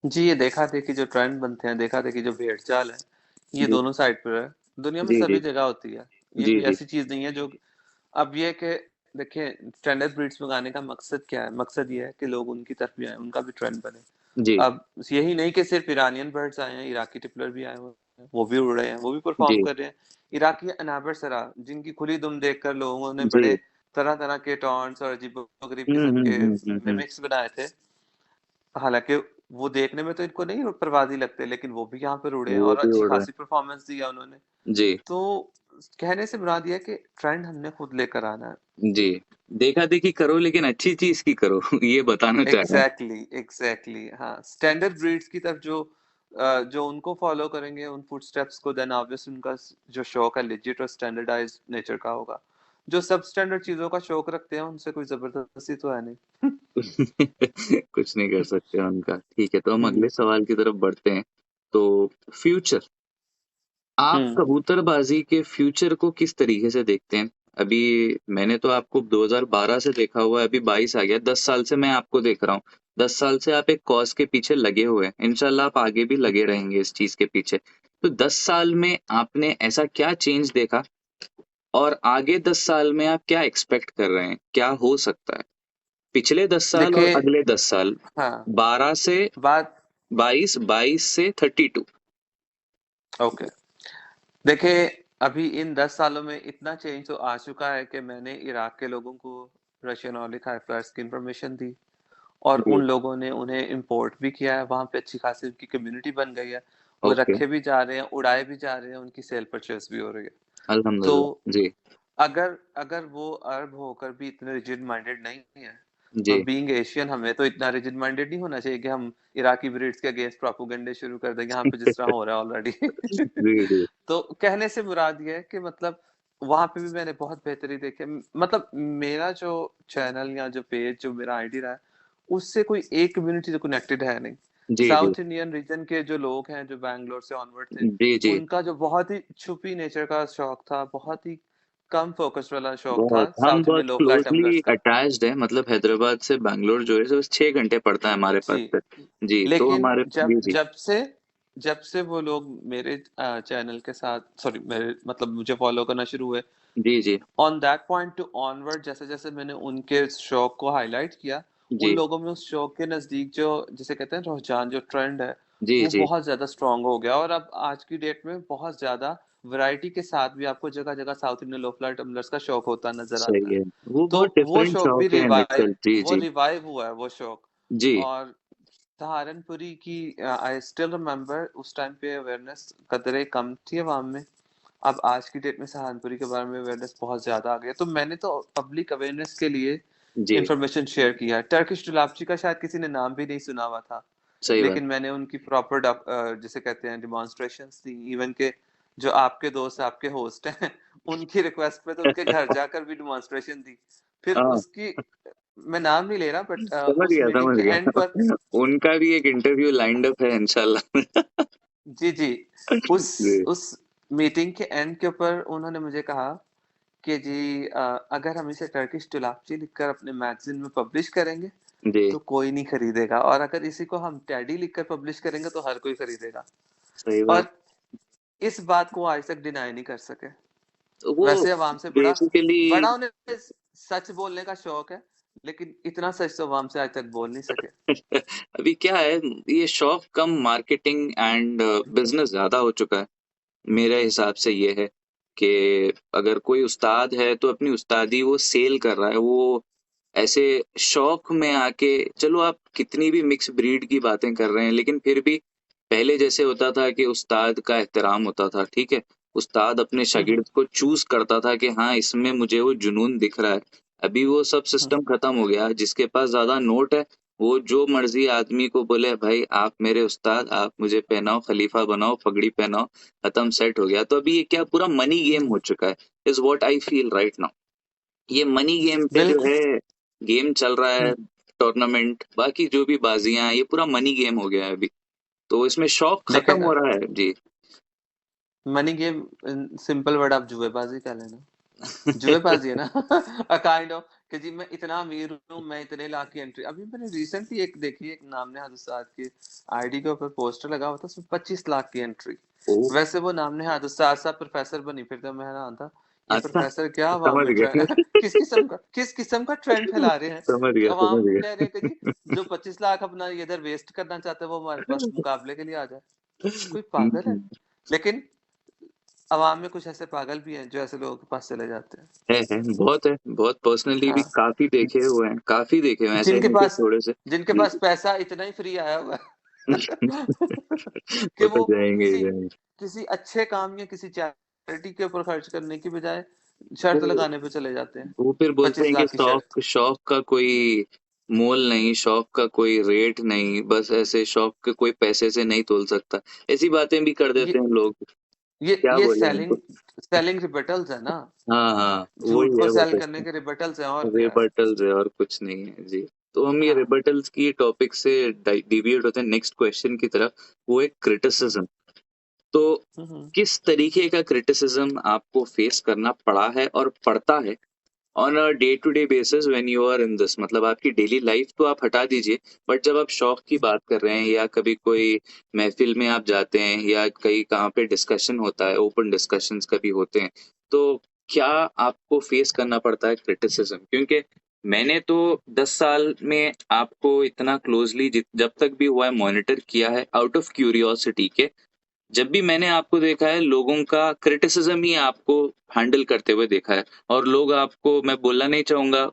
जी, ये देखा-देखी जो ट्रेंड बनते हैं, देखा-देखी जो भेड़-चाल है, ये जी दोनों साइड पर है। दुनिया में जी जी सभी जगह होती है। ये जी कोई जी ऐसी चीज़ नहीं है जो अब ये है कि देखिए स्टैंडर्ड ब्रीड्स मंगाने का मकसद क्या है? मकसद ये है कि लोग उनकी तरफ भी आएँ, उनका भी ट्रेंड बने। जी अब यही नहीं कि सिर्फ ईरानियन बर्ड्स आए हैं, इराकी टिपलर भी आए हुए हैं, वो भी उड़ रहे हैं, वो भी परफॉर्म जी कर रहे हैं। इराकी अनाबर सरा, जिनकी खुली दुम देखकर लोगों ने जी। बड़े तरह-तरह के टॉन्ट्स और अजीबो-गरीब किस्म के मिमिक्स बनाए थे। हालांकि वो देखने में तो इनको नहीं परवाज़ी लगते, लेकिन वो भी यहाँ पर उड़े हैं वो और भी अच्छी उड़ रहा है। खासी परफॉर्मेंस दी है उन्होंने। जी तो कहने से मुराद ये है कि ट्रेंड हमने खुद लेकर आना है। जी, देखा देखी करो लेकिन अच्छी चीज की करो ये बताना चाह रहे हैं। एग्जैक्टली एग्जैक्टली, हाँ, स्टैंडर्ड ब्रीड्स की तरफ जो जो उनको फॉलो करेंगे उन फुटस्टेप्स को, देन ऑब्वियसली उनका जो शौक है लेजिट और स्टैंडर्डाइज्ड नेचर का होगा। जो सब स्टैंडर्ड चीजों का शौक रखते हैं उनसे कोई जबरदस्ती तो है नहीं। कुछ नहीं कर सकते उनका। ठीक है, तो हम हम्म। अगले सवाल की तरफ बढ़ते हैं। तो फ्यूचर, आप हम्म। कबूतरबाजी के फ्यूचर को किस तरीके से देखते हैं? अभी मैंने तो आपको 2012 से देखा हुआ है, अभी 22 आ गया, 10 साल से मैं आपको देख रहा हूँ। 10 साल से आप एक कॉज के पीछे लगे हुए हैं, इंशाल्लाह आप आगे भी लगे रहेंगे इस चीज के पीछे। तो 10 साल में आपने ऐसा क्या चेंज देखा, और आगे 10 साल में आप क्या एक्सपेक्ट कर रहे हैं, क्या हो सकता है? पिछले 10 साल और देखिए, अगले 10 साल, हाँ, 12 से बात, 22, 22 से 32। ओके, देखिए, अभी इन 10 सालों में इतना चेंज तो आ चुका है कि मैंने इराक के लोगों को रशियन ऑलिव हाई फ्लावर्स की इंफॉर्मेशन दी, और जी। उन लोगों ने उन्हें इंपोर्ट भी किया है। वहां पे अच्छी खासी उनकी कम्युनिटी बन गई है। वो ओके। रखे भी जा रहे हैं, उड़ाए भी जा रहे हैं, उनकी सेल परचेस भी हो रही है। तो अल्हम्दुलिल्लाह जी। अगर अगर वो अरब होकर भी इतने रिजिड माइंडेड नहीं है, तो जी। बीइंग एशियन हमें तो इतना रिजिड माइंडेड नहीं होना चाहिए कि हम इराकी ब्रीड्स के अगेंस्ट प्रोपोगंडे शुरू कर दें यहाँ पे, जिस तरह हो रहा है ऑलरेडी। जी, जी। तो कहने से मुराद ये है कि मतलब वहां पे भी मैंने बहुत बेहतरी देखी है। मतलब मेरा जो चैनल या जो पेज, जो मेरा आईडी रहा है, उससे कोई एक कम्युनिटी से कनेक्टेड है नहीं। जी, जी। साउथ इंडियन रीजन के जो लोग हैं, जो बैंगलोर से ऑनवर्ड थे, जी, जी। उनका जो बहुत ही छुपी नेचर का शौक था, बहुत ही कम फोकस वाला शौक था बहुत, हम साउथ बहुत इंडियन लोकल क्लोज़ली टम्बलर्स का। अटैच्ड हैं, मतलब हैदराबाद से बैंगलोर जो है बस 6 घंटे पड़ता है हमारे पास जी, से। जी, तो लेकिन हमारे जब जी, जी। जब से वो लोग मेरे चैनल के साथ, सॉरी, मेरे मतलब मुझे फॉलो करना शुरू हुए, जी, जी। On that point to onward, जैसे जैसे मैंने उनके शौक को हाईलाइट किया, उन जी। लोगों में उस शौक के नजदीक जो, जिसे कहते हैं रुझान, जो ट्रेंड है, जी, वो जी। बहुत ज्यादा स्ट्रांग हो गया। और अब आज की डेट में बहुत ज्यादा वैरायटी के साथ भी आपको जगह जगह साउथ इंडियन लोफला टम्बलर्स का शौक होता नजर आता सही है। है। वो तो बहुत वो डिफरेंट शौक भी शौक है इन रिवाइव, इटसेल्फ। जी, वो जी। रिवाइव हुआ है वो शौक। जी, और सहारनपुरी की, आई स्टिल रिमेम्बर, उस टाइम पे अवेयरनेस कदरे कम थी अवाम में। अब आज की डेट में सहारनपुरी के बारे में अवेयरनेस बहुत ज्यादा आ गया, तो मैंने तो पब्लिक अवेयरनेस के लिए जी। इंफॉर्मेशन शेयर किया है। टर्किश डुलापची का शायद किसी ने नाम भी नहीं सुना हुआ था, सही बात। लेकिन मैंने उनकी प्रॉपर, जिसे कहते हैं, डिमॉन्स्ट्रेशंस दी। इवन के जो आपके दोस्त, आपके होस्ट हैं, उनकी रिक्वेस्ट पे तो उनके घर जाकर भी डिमॉन्स्ट्रेशन दी। फिर हाँ, उसकी, मैं नाम नहीं ले रहा, बट समझ उस गया, मीटिंग समझ के गया। एंड पर, उनका भी एक इंटरव्यू लाइंड अप है इंशाल्लाह। जी जी, उस जी, उस मीटिंग के एंड के ऊपर उन्होंने मुझे कहा कि जी, अगर हम इसे टर्किश टुलापची लिखकर अपने मैगजीन में पब्लिश करेंगे जी। तो कोई नहीं खरीदेगा, और अगर इसी को हम टैडी लिखकर पब्लिश करेंगे तो हर कोई खरीदेगा। सही बात। और इस बात को आज तक डिनाई नहीं कर सके। तो वो वैसे अवाम से बड़ा बेसिकली बड़ा उन्हें सच बोलने का शौक है, लेकिन इतना सच तो अवाम से आज तक बोल नहीं सके। अभी क्या है, ये शौक कम, मार्केटिंग एंड बिजनेस ज्यादा हो चुका है। मेरे हिसाब से ये है कि अगर कोई उस्ताद है तो अपनी उस्तादी वो सेल कर रहा है, वो ऐसे शौक में आके, चलो आप कितनी भी मिक्स ब्रीड की बातें कर रहे हैं लेकिन फिर भी पहले जैसे होता था कि उस्ताद का एहतराम होता था, ठीक है, उस्ताद अपने हम्म। शागिर्द को चूज करता था कि हाँ इसमें मुझे वो जुनून दिख रहा है। अभी वो सब हम्म। सिस्टम खत्म हो गया, जिसके पास ज्यादा नोट है वो जो मर्जी आदमी को बोले भाई आप मेरे उस्ताद, आप मुझे पहनाओ, खलीफा बनाओ, पगड़ी पहनाओ, खत्म, सेट हो गया। तो अभी ये क्या पूरा मनी गेम हम्म। हो चुका है, is what I feel right now. ये मनी गेम पे जो बिल्कुल। है गेम चल रहा है, हम्म। टूर्नामेंट, बाकी जो भी बाजियां हैं, ये पूरा मनी गेम हो गया है अभी। तो इसमें शौक देखे खत्म हो ना, रहा है जी। मनी गेम, सिंपल वर्ड आप जुएबाजी कह लेना। जुएबाजी है ना। काइंड ऑफ, कि जी मैं इतना अमीर हूँ, मैं इतने लाख की एंट्री। अभी मैंने रिसेंटली एक देखी, एक नाम नेहाद उस्ताद की आईडी के ऊपर पोस्टर लगा हुआ था, उसमें 25 लाख की एंट्री। ओ, वैसे वो नाम नेहाद उस्ताद साहब प्रोफेसर बनी फिरते, मैं हैरान था, ये अच्छा, प्रोफेसर क्या हवा समझ में गया। ट्रेंड, किस किस्म का ट्रेंड फैला रहे हैं। समझ गया, समझ अवाम को कह रहे हैं कि गया। जी जो 25 लाख अपना इधर वेस्ट करना चाहते हैं वो हमारे पास मुकाबले के लिए आ जाए। कोई पागल है। लेकिन अवाम में कुछ ऐसे पागल भी हैं जो ऐसे लोगों के पास चले जाते हैं। है, बहुत है, बहुत पर्सनली भी हाँ, काफी देखे हुए हैं, काफी देखे हुए हैं, ऐसे जिनके नहीं कि पास थोड़े से। जिनके जी, पास पैसा इतना ही फ्री आया हुआ है वो कि तो वो जाएंगे ही किसी जाएंगे। किसी अच्छे काम या किसी चैरिटी के ऊपर खर्च करने की बजाय शर्त वो लगाने पे चले जाते हैं, वो फिर बोलते 25 हैं कि लाख की शर्त। शौक शौक का कोई मोल नहीं, शौक का कोई रेट नहीं, बस ऐसे शौक के कोई पैसे से नहीं तोल सकता, ऐसी बातें भी कर देते ये हैं लोग। ये क्या ये बोले सेलिंग उनको। सेलिंग रिबेटल्स है ना। हाँ हाँ, झूठ वही को है सेल बस करने इसमें। के रिबेटल्स हैं, और क्या है। रिबर्टल्स है और कुछ नहीं है जी। तो हम ये हाँ। रिबर्टल्स की टॉपिक से डिविएट होते हैं नेक्स्ट क्वेश्चन की तरफ, वो है हम्म क्रिटिसिज्म। तो हम्म किस तरीके का क्रिटिसिज्म आपको फेस करना पड़ा है और पड़ता है on a day to day basis when you are in this, मतलब आपकी डेली लाइफ तो आप हटा दीजिए, बट जब आप शौक की बात कर रहे हैं या कभी कोई महफिल में आप जाते हैं या कहीं कहाँ पे डिस्कशन होता है, ओपन डिस्कशंस कभी होते हैं, तो क्या आपको फेस करना पड़ता है क्रिटिसिज्म? क्योंकि मैंने तो 10 साल में आपको इतना क्लोजली जब तक भी हुआ है मॉनिटर किया है आउट ऑफ क्यूरियोसिटी के, जब भी मैंने आपको देखा है लोगों का क्रिटिसिज्म ही आपको हैंडल करते हुए देखा है। और लोग आपको, मैं बोलना नहीं चाहूंगा,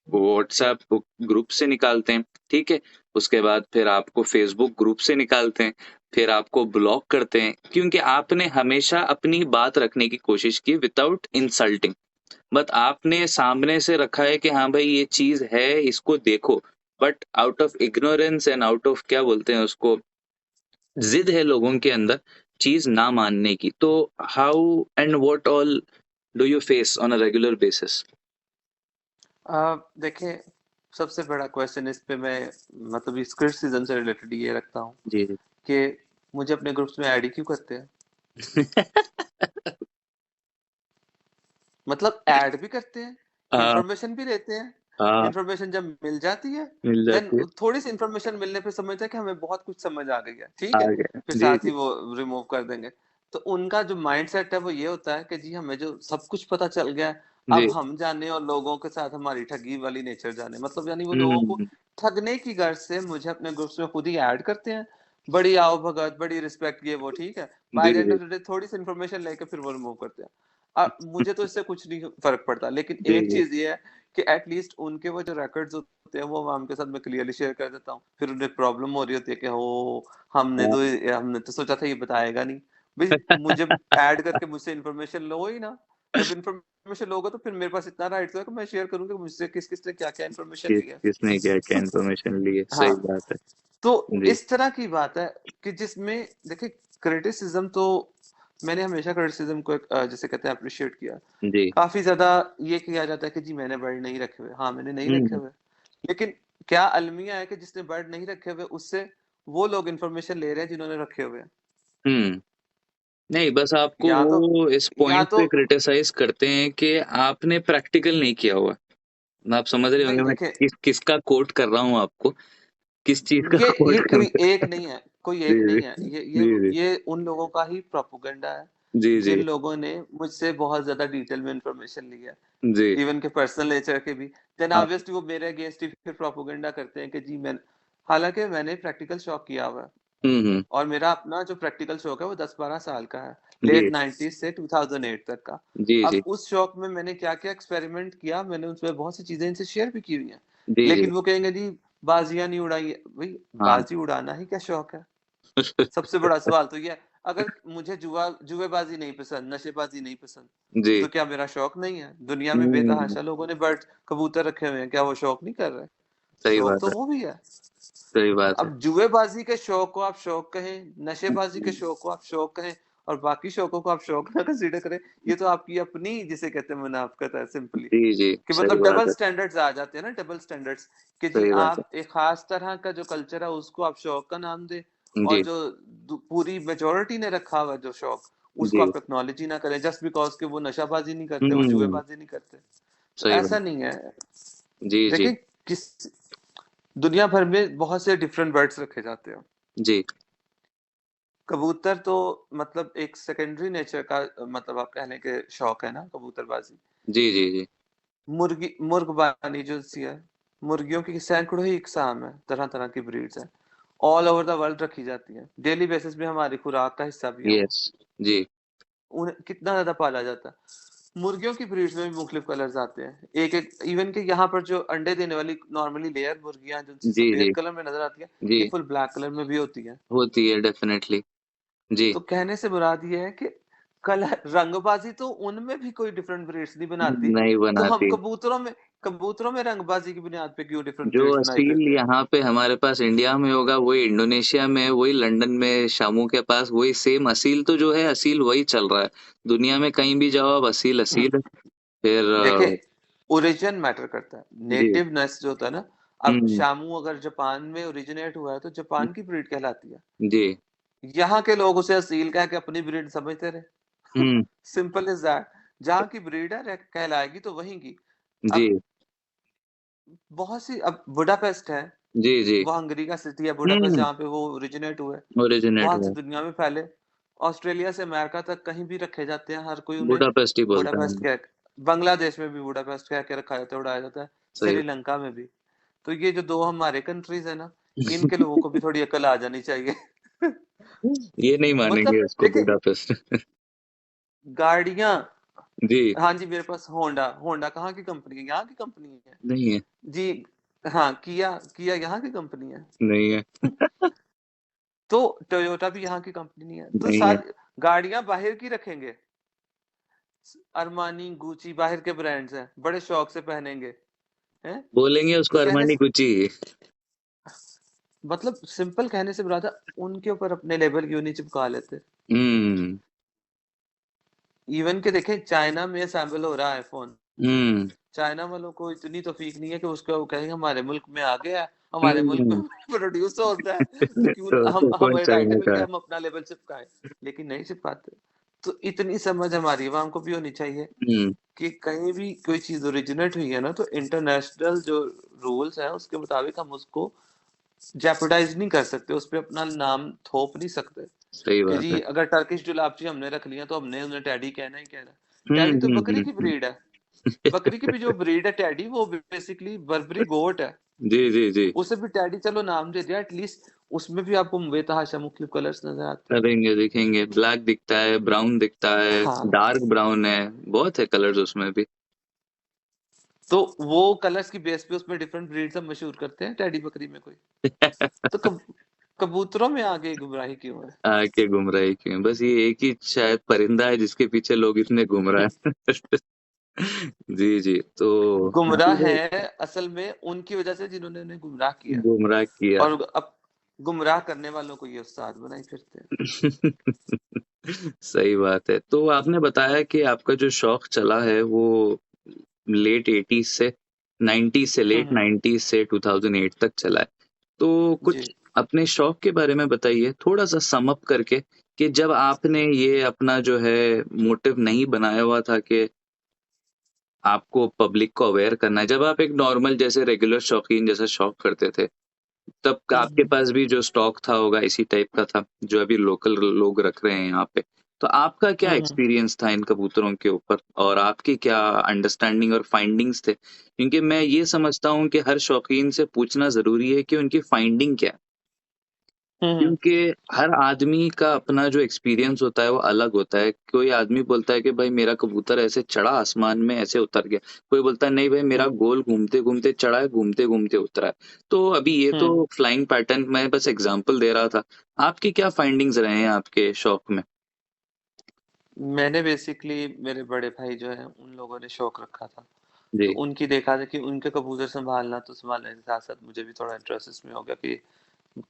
व्हाट्सएप ग्रुप से निकालते हैं, ठीक है, उसके बाद फिर आपको फेसबुक ग्रुप से निकालते हैं, फिर आपको ब्लॉक करते हैं, क्योंकि आपने हमेशा अपनी बात रखने की कोशिश की विदाउट इंसल्टिंग। बट आपने सामने से रखा है कि हाँ भाई ये चीज है, इसको देखो, but out of ignorance and out of क्या बोलते हैं उसको, जिद है लोगों के अंदर चीज ना मानने की। तो how and what all do you face on a regular basis? देखिए, सबसे बड़ा क्वेश्चन इस पे मैं, मतलब इस क्रिटिसिज्म से रिलेटेड ये रखता हूँ जी जी। कि मुझे अपने ग्रुप्स में ऐड ही क्यों करते हैं। मतलब ऐड भी करते हैं, हाँ इंफॉर्मेशन भी लेते हैं। हाँ, इंफॉर्मेशन जब मिल जाती है, मिल देन जाती है। थोड़ी सी इंफॉर्मेशन मिलने पे समझते हैं कि हमें बहुत कुछ समझ आ गई है, आ ठीक है, गया फिर जी साथ जी। ही वो रिमूव कर देंगे। तो उनका जो माइंड सेट है वो ये होता है कि जी हमें जो सब कुछ पता चल गया है, जी। अब हम जाने और लोगों के साथ हमारी ठगी वाली नेचर जाने, मतलब यानी वो लोगों को हम्म। ठगने की गर्ज से मुझे अपने ग्रुप्स में खुद ही ऐड करते हैं। बड़ी आओ भगत, बड़ी रिस्पेक्ट, ये वो ठीक है, बाय जी द एंड जी ऑफ द डे थोड़ी सी इन्फॉर्मेशन लेके फिर वो रिमूव करते हैं। मुझे तो इससे कुछ नहीं फर्क पड़ता, लेकिन जी एक जी। चीज ये है कि एटलीस्ट उनके वो जो रिकॉर्ड्स होते हैं वो मैं उनके साथ मैं क्लियरली शेयर कर देता हूँ। फिर उन्हें प्रॉब्लम हो रही होती है कि हो, हाँ, हमने तो सोचा था ये बताएगा नहीं। भाई मुझे ऐड करके मुझसे इन्फॉर्मेशन लो ही ना। जब इन्फॉर्मेशन लोगे तो फिर मेरे पास इतना राइट तो है कि मैं शेयर करूंगा कि मुझसे किस किस ने क्या क्या इन्फॉर्मेशन ली है। किसने क्या क्या इन्फॉर्मेशन ली है, सही हाँ, बात है। तो जी इस तरह की बात है कि जिसमें देखिए, क्रिटिसिज्म तो मैंने हमेशा क्रिटिसिज्म को एक, जैसे कहते हैं, अप्रिशिएट किया। जी। काफी ज्यादा ये किया जाता है कि जी मैंने वर्ड नहीं रखे हुए, हाँ मैंने नहीं रखे हम्म हुए, लेकिन क्या अलमिया है कि जिसने वर्ड नहीं रखे हुए उससे वो लोग इन्फॉर्मेशन ले रहे हैं जिन्होंने रखे हुए हैं। हम्म। नहीं, बस आपको या तो वो इस या पॉइंट तो पे क्रिटिसाइज करते हैं कि आपने प्रैक्टिकल नहीं किया हुआ। आप समझ रहे नहीं होंगे मैं देखें, किसका कोट कर रहा हूँ आपको, किस चीज का ये कोट कर कोई रहा एक हूँ। नहीं है, कोई जी एक जी नहीं है, जी जी ये उन लोगों का ही प्रोपोगंडा है जी जिन जी लोगों ने मुझसे बहुत ज्यादा डिटेल में इंफॉर्मेशन ली है, जी। इवन के पर्सनल नेचर के भी। देन हाँ। ऑब्वियसली वो मेरे अगेंस्ट ही फिर प्रोपोगंडा करते हैं कि जी मैं, हालांकि मैंने प्रैक्टिकल शौक किया हुआ है, हम्म। और मेरा अपना जो प्रैक्टिकल शौक है वो 10-12 साल का है, जी लेट 90s से 2008 तक का। जी जी अब उस शौक में मैंने क्या क्या एक्सपेरिमेंट किया, मैंने उसमें बहुत सी चीजें इनसे शेयर भी की हुई हैं। जी जी। लेकिन वो कहेंगे जी बाजियां नहीं उड़ाई है। भाई हाँ। बाजी उड़ाना ही क्या शौक है? सबसे बड़ा सवाल तो ये है। अगर मुझे जुएबाजी नहीं पसंद, नशेबाजी नहीं पसंद, जी। तो क्या मेरा शौक नहीं है? दुनिया में हम्म। बेतहाशा लोगों ने बर्ड, कबूतर रखे हुए हैं, क्या वो शौक नहीं कर रहे? सही शौक बात तो है। वो भी है। सही बात है। अब जुएबाजी के शौक को आप शौक कहें, नशेबाजी के शौक को आप शौक कहें, और बाकी शौकों को आप शौक ना कंसीडर करें, ये तो आपकी अपनी, जिसे कहते हैं, मुनाफकत है सिंपली। जी जी। कि सही मतलब बात डबल है। स्टैंडर्ड्स आ जाते हैं ना, डबल स्टैंडर्ड्स, कि जी सही बात है। आप एक खास तरह का जो कल्चर है उसको आप शौक का नाम दे, और जी जो पूरी मेजोरिटी ने रखा हुआ जो शौक, उसको जी। आप एक्नॉलेज ही ना करें जस्ट बिकॉज कि वो नशाबाजी नहीं करते, वो हम्म। जुएबाजी नहीं करते। तो सही ऐसा बात। नहीं है। जी जी देखिए, किस दुनिया भर में बहुत से डिफरेंट बर्ड्स रखे जाते हैं। जी कबूतर तो मतलब एक सेकेंडरी नेचर का, मतलब आप कह लें कि शौक है ना कबूतरबाजी। जी जी जी। मुर्गबानी जो सी है, मुर्गियों की सैकड़ों ही इकसाम है, तरह तरह की ब्रीड्स हैं, ऑल ओवर द वर्ल्ड रखी जाती हैं, डेली बेसिस में हमारी खुराक का हिस्सा भी है वो। यस। जी उन्हें कितना ज्यादा पाला जाता है। मुर्गियों की ब्रीड्स में भी मुख्तलिफ कलर्स आते हैं, एक एक, इवन के यहाँ पर जो अंडे देने वाली नॉर्मली लेयर मुर्गियां जो जी जी सफेद कलर में नजर आती है, जी। ये फुल ब्लैक कलर में भी होती है। होती है डेफिनेटली। जी। तो कहने से मुराद ये है कि कलर रंगबाजी तो उनमें भी कोई डिफरेंट ब्रीड्स नहीं बनाती। नहीं तो हम बनाती। कबूतरों में रंगबाजी की बुनियाद पे क्यों डिफरेंट जो ब्रीड्स बनाई असील फिरते हैं? यहाँ पे हमारे पास इंडिया में होगा वही इंडोनेशिया में, वही लंदन में शामू के पास वही सेम असील, तो जो है असील वही चल रहा है। दुनिया में कहीं भी जाओ अब असील असील है। फिर देखे, ओरिजिन मैटर करता है, जी। नेटिवनेस जो होता है ना। अब हम्म। शामू अगर जापान में ओरिजिनेट हुआ है तो जापान की ब्रीड कहलाती है। जी। यहाँ के लोग उसे असील कह के अपनी ब्रीड समझते रहे। हम्म। Simple is that. जहाँ की ब्रीड है कहलाएगी तो वहीं की। जी। अब बहुत सी, अब बुडापेस्ट है, जी। जी। वो हंगरी का सिटी है बुडापेस्ट, हम्म। जहाँ पे वो ओरिजिनेट हुए। ओरिजिनेट बहुत सी हुआ। दुनिया में फैले, ऑस्ट्रेलिया से अमेरिका तक कहीं भी रखे जाते हैं, हर कोई उन्हें बुडापेस्ट ही बोलता बुडापेस्ट है। कह, बांग्लादेश में भी बुडापेस्ट कह के रखा जाता है, उड़ाया जाता है, सही। श्रीलंका में भी। तो ये जो दो हमारे कंट्रीज है ना, इनके लोगों को भी थोड़ी अकल आ जानी चाहिए। ये नहीं मानेंगे मतलब उसको देखिए, बुडापेस्ट। गाड़ियां, जी। हाँ जी, मेरे पास होंडा, होंडा कहाँ की कंपनी है? यहाँ की कंपनी है नहीं है। जी। हाँ, किया, किया यहाँ की कंपनी है। नहीं है। तो टोयोटा भी यहाँ की कंपनी नहीं है, तो नहीं है। सारी गाड़ियां बाहर की रखेंगे। अरमानी, गुची बाहर के ब्रांड्स हैं, बड़े शौक से पहनेंगे, हैं? बोलेंगे तो उसको कहने अरमानी से, गुची। मतलब सिंपल कहने से बुरा था, उनके ऊपर अपने लेबल क्यों नहीं चिपका लेते? हम्म। इवन के देखें, चाइना में असेंबल हो रहा है फोन, हम्म। चाइना वालों को इतनी तौफीक नहीं है कि उसको वो कहेंगे हमारे मुल्क में आ गया है, हमारे मुल्क में हम्म। प्रोड्यूस होता है, तो क्यों हम तो कौन हमें राइट है चाइना बिल्कुल का कि है? हम अपना लेबल चिपकाएं। लेकिन नहीं चिपकाते। तो इतनी समझ हमारी अवाम को भी होनी चाहिए हम्म। कि कहीं भी कोई चीज ओरिजिनेट हुई है ना, तो इंटरनेशनल जो रूल्स हैं उसके मुताबिक हम उसको जेपरडाइज नहीं कर सकते, उस पर अपना नाम थोप नहीं सकते। सही कि बात जी है। अगर टर्किश जुलाबची हमने रख लिया तो हमने उन्हें टैडी कहना ही कहना है। हम्म। टैडी तो हम्म। बकरी की ब्रीड है। बकरी की भी जो ब्रीड है टैडी, वो बेसिकली बर्बरी गोट है। जी। जी। जी। उसे भी टैडी चलो नाम दे दिया, एटलीस्ट उसमें भी आपको बेतहाशा मुख्तलिफ कलर्स नजर आते हैं। करेंगे दिखेंगे, ब्लैक दिखता है, ब्राउन दिखता है, हाँ, डार्क ब्राउन है, बहुत है कलर्स उसमें भी। तो वो कलर्स की बेस पे उसमें डिफरेंट ब्रीड्स हम मशहूर करते हैं, टैडी बकरी में कोई। तो कबूतरों में आगे गुमराही क्यों है? आके घूम रहा है क्यों? बस ये एक ही शायद परिंदा है जिसके पीछे लोग इतने घूम रहा है। जी जी। तो गुमराह हाथी भाई है असल में उनकी वजह से जिन्होंने उन्हें गुमराह किया, गुमराह किया। और अब गुमराह करने वालों को ये उस्ताद बनाई फिरते हैं। सही बात है। तो आपने बताया कि आपका जो शौक चला है वो लेट 80s से 90s से लेट हम्म। 90s से 2008 तक चला है। तो कुछ जी। अपने शौक के बारे में बताइए थोड़ा सा सम अप करके, कि जब आपने ये अपना जो है मोटिव नहीं बनाया हुआ था कि आपको पब्लिक को अवेयर करना है, जब आप एक नॉर्मल जैसे रेगुलर शौकीन जैसा शौक करते थे, तब का आपके हम्म। पास भी जो स्टॉक था होगा इसी टाइप का था जो अभी लोकल लोग रख रहे हैं यहाँ पे। तो आपका क्या हम्म। एक्सपीरियंस था इन कबूतरों के ऊपर, और आपकी क्या अंडरस्टैंडिंग और फाइंडिंग्स थे? क्योंकि मैं ये समझता हूँ कि हर शौकीन से पूछना जरूरी है कि उनकी फाइंडिंग क्या है। हम्म। क्योंकि हर आदमी का अपना जो एक्सपीरियंस होता है वो अलग होता है। कोई आदमी बोलता है कि भाई मेरा कबूतर ऐसे चढ़ा आसमान में ऐसे उतर गया, कोई बोलता है नहीं भाई मेरा हम्म। गोल घूमते घूमते चढ़ा है घूमते घूमते उतरा है। तो अभी ये तो हम्म। फ्लाइंग पैटर्न मैं बस एग्जांपल दे रहा था। आपकी क्या फाइंडिंग्स रहे हैं आपके शौक में? मैंने बेसिकली, मेरे बड़े भाई जो हैं उन लोगों ने शौक रखा था, तो जी। उनकी देखा था कि उनके कबूतर संभालना, तो संभालने के साथ साथ मुझे भी थोड़ा इंटरेस्ट इसमें हो गया कि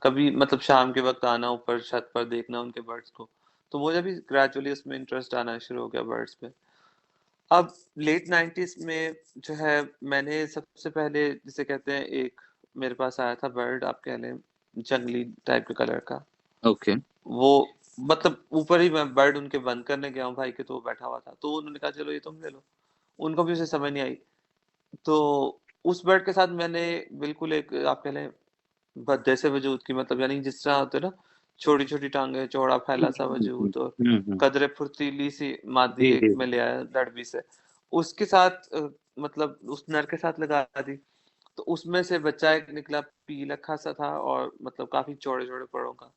कभी मतलब शाम के वक्त आना ऊपर छत पर देखना उनके बर्ड्स को। तो मुझे भी ग्रेजुअली उसमें इंटरेस्ट आना शुरू हो गया बर्ड्स पे। अब लेट 90s में जो है, मैंने सबसे पहले जिसे कहते हैं, एक मेरे पास आया था बर्ड, आप कह लें जंगली टाइप के कलर का। ओके। वो मतलब ऊपर ही मैं बर्ड उनके बंद करने गया हूँ भाई के, तो वो बैठा हुआ था, तो उन्होंने कहा चलो ये तुम ले लो। उनको भी उसे समझ नहीं आई। तो उस बर्ड के साथ मैंने बिल्कुल एक आप कह लें भद्दे से वजूद की, मतलब यानी जिस तरह होते हैं ना, छोटी छोटी टांगे, चौड़ा फैला सा वजूद, और कदरे फुर्तीली सी मादी जी एक जी में ले आया लड़बी से, उसके साथ मतलब उस नर के साथ लगा दी। तो उसमें से बच्चा एक निकला, पीलखा सा था, और मतलब काफी चौड़े चौड़े पड़ों का,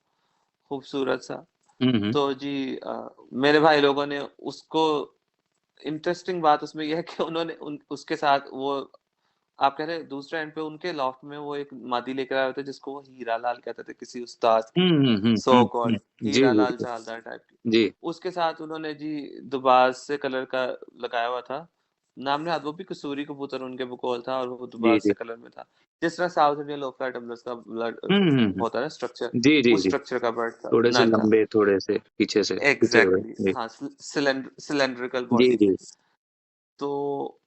खूबसूरत सा। हम्म। तो जी मेरे भाई लोगों ने उसको, इंटरेस्टिंग बात उसमें यह है कि उन्होंने उसके साथ वो आप कह रहे हैं दूसरे एंड पे उनके लॉफ्ट में वो एक मादी लेकर आए होते जिसको वो हीरा लाल कहते थे, किसी उस्ताद की, सो कॉल्ड जी हीरा जी लाल चालदार टाइप की। जी उसके साथ उन्होंने जी दुबास से कलर का लगाया हुआ था। नाम ने वो भी कसूरी कबूतर उनके बकौल था, और वो जी दुबास जी से कलर में था। जिस तरह साउथ इंडियन लोफलाई टम्बलर्स का ब्लड होता है ना स्ट्रक्चर, जी जी उस जी, स्ट्रक्चर का बर्ड था, थोड़े से नर था। लंबे, थोड़े से पीछे से पीछे हुए। एग्जैक्टली जी हाँ, सिलेंड्रिकल जी बॉडी जी। थे। तो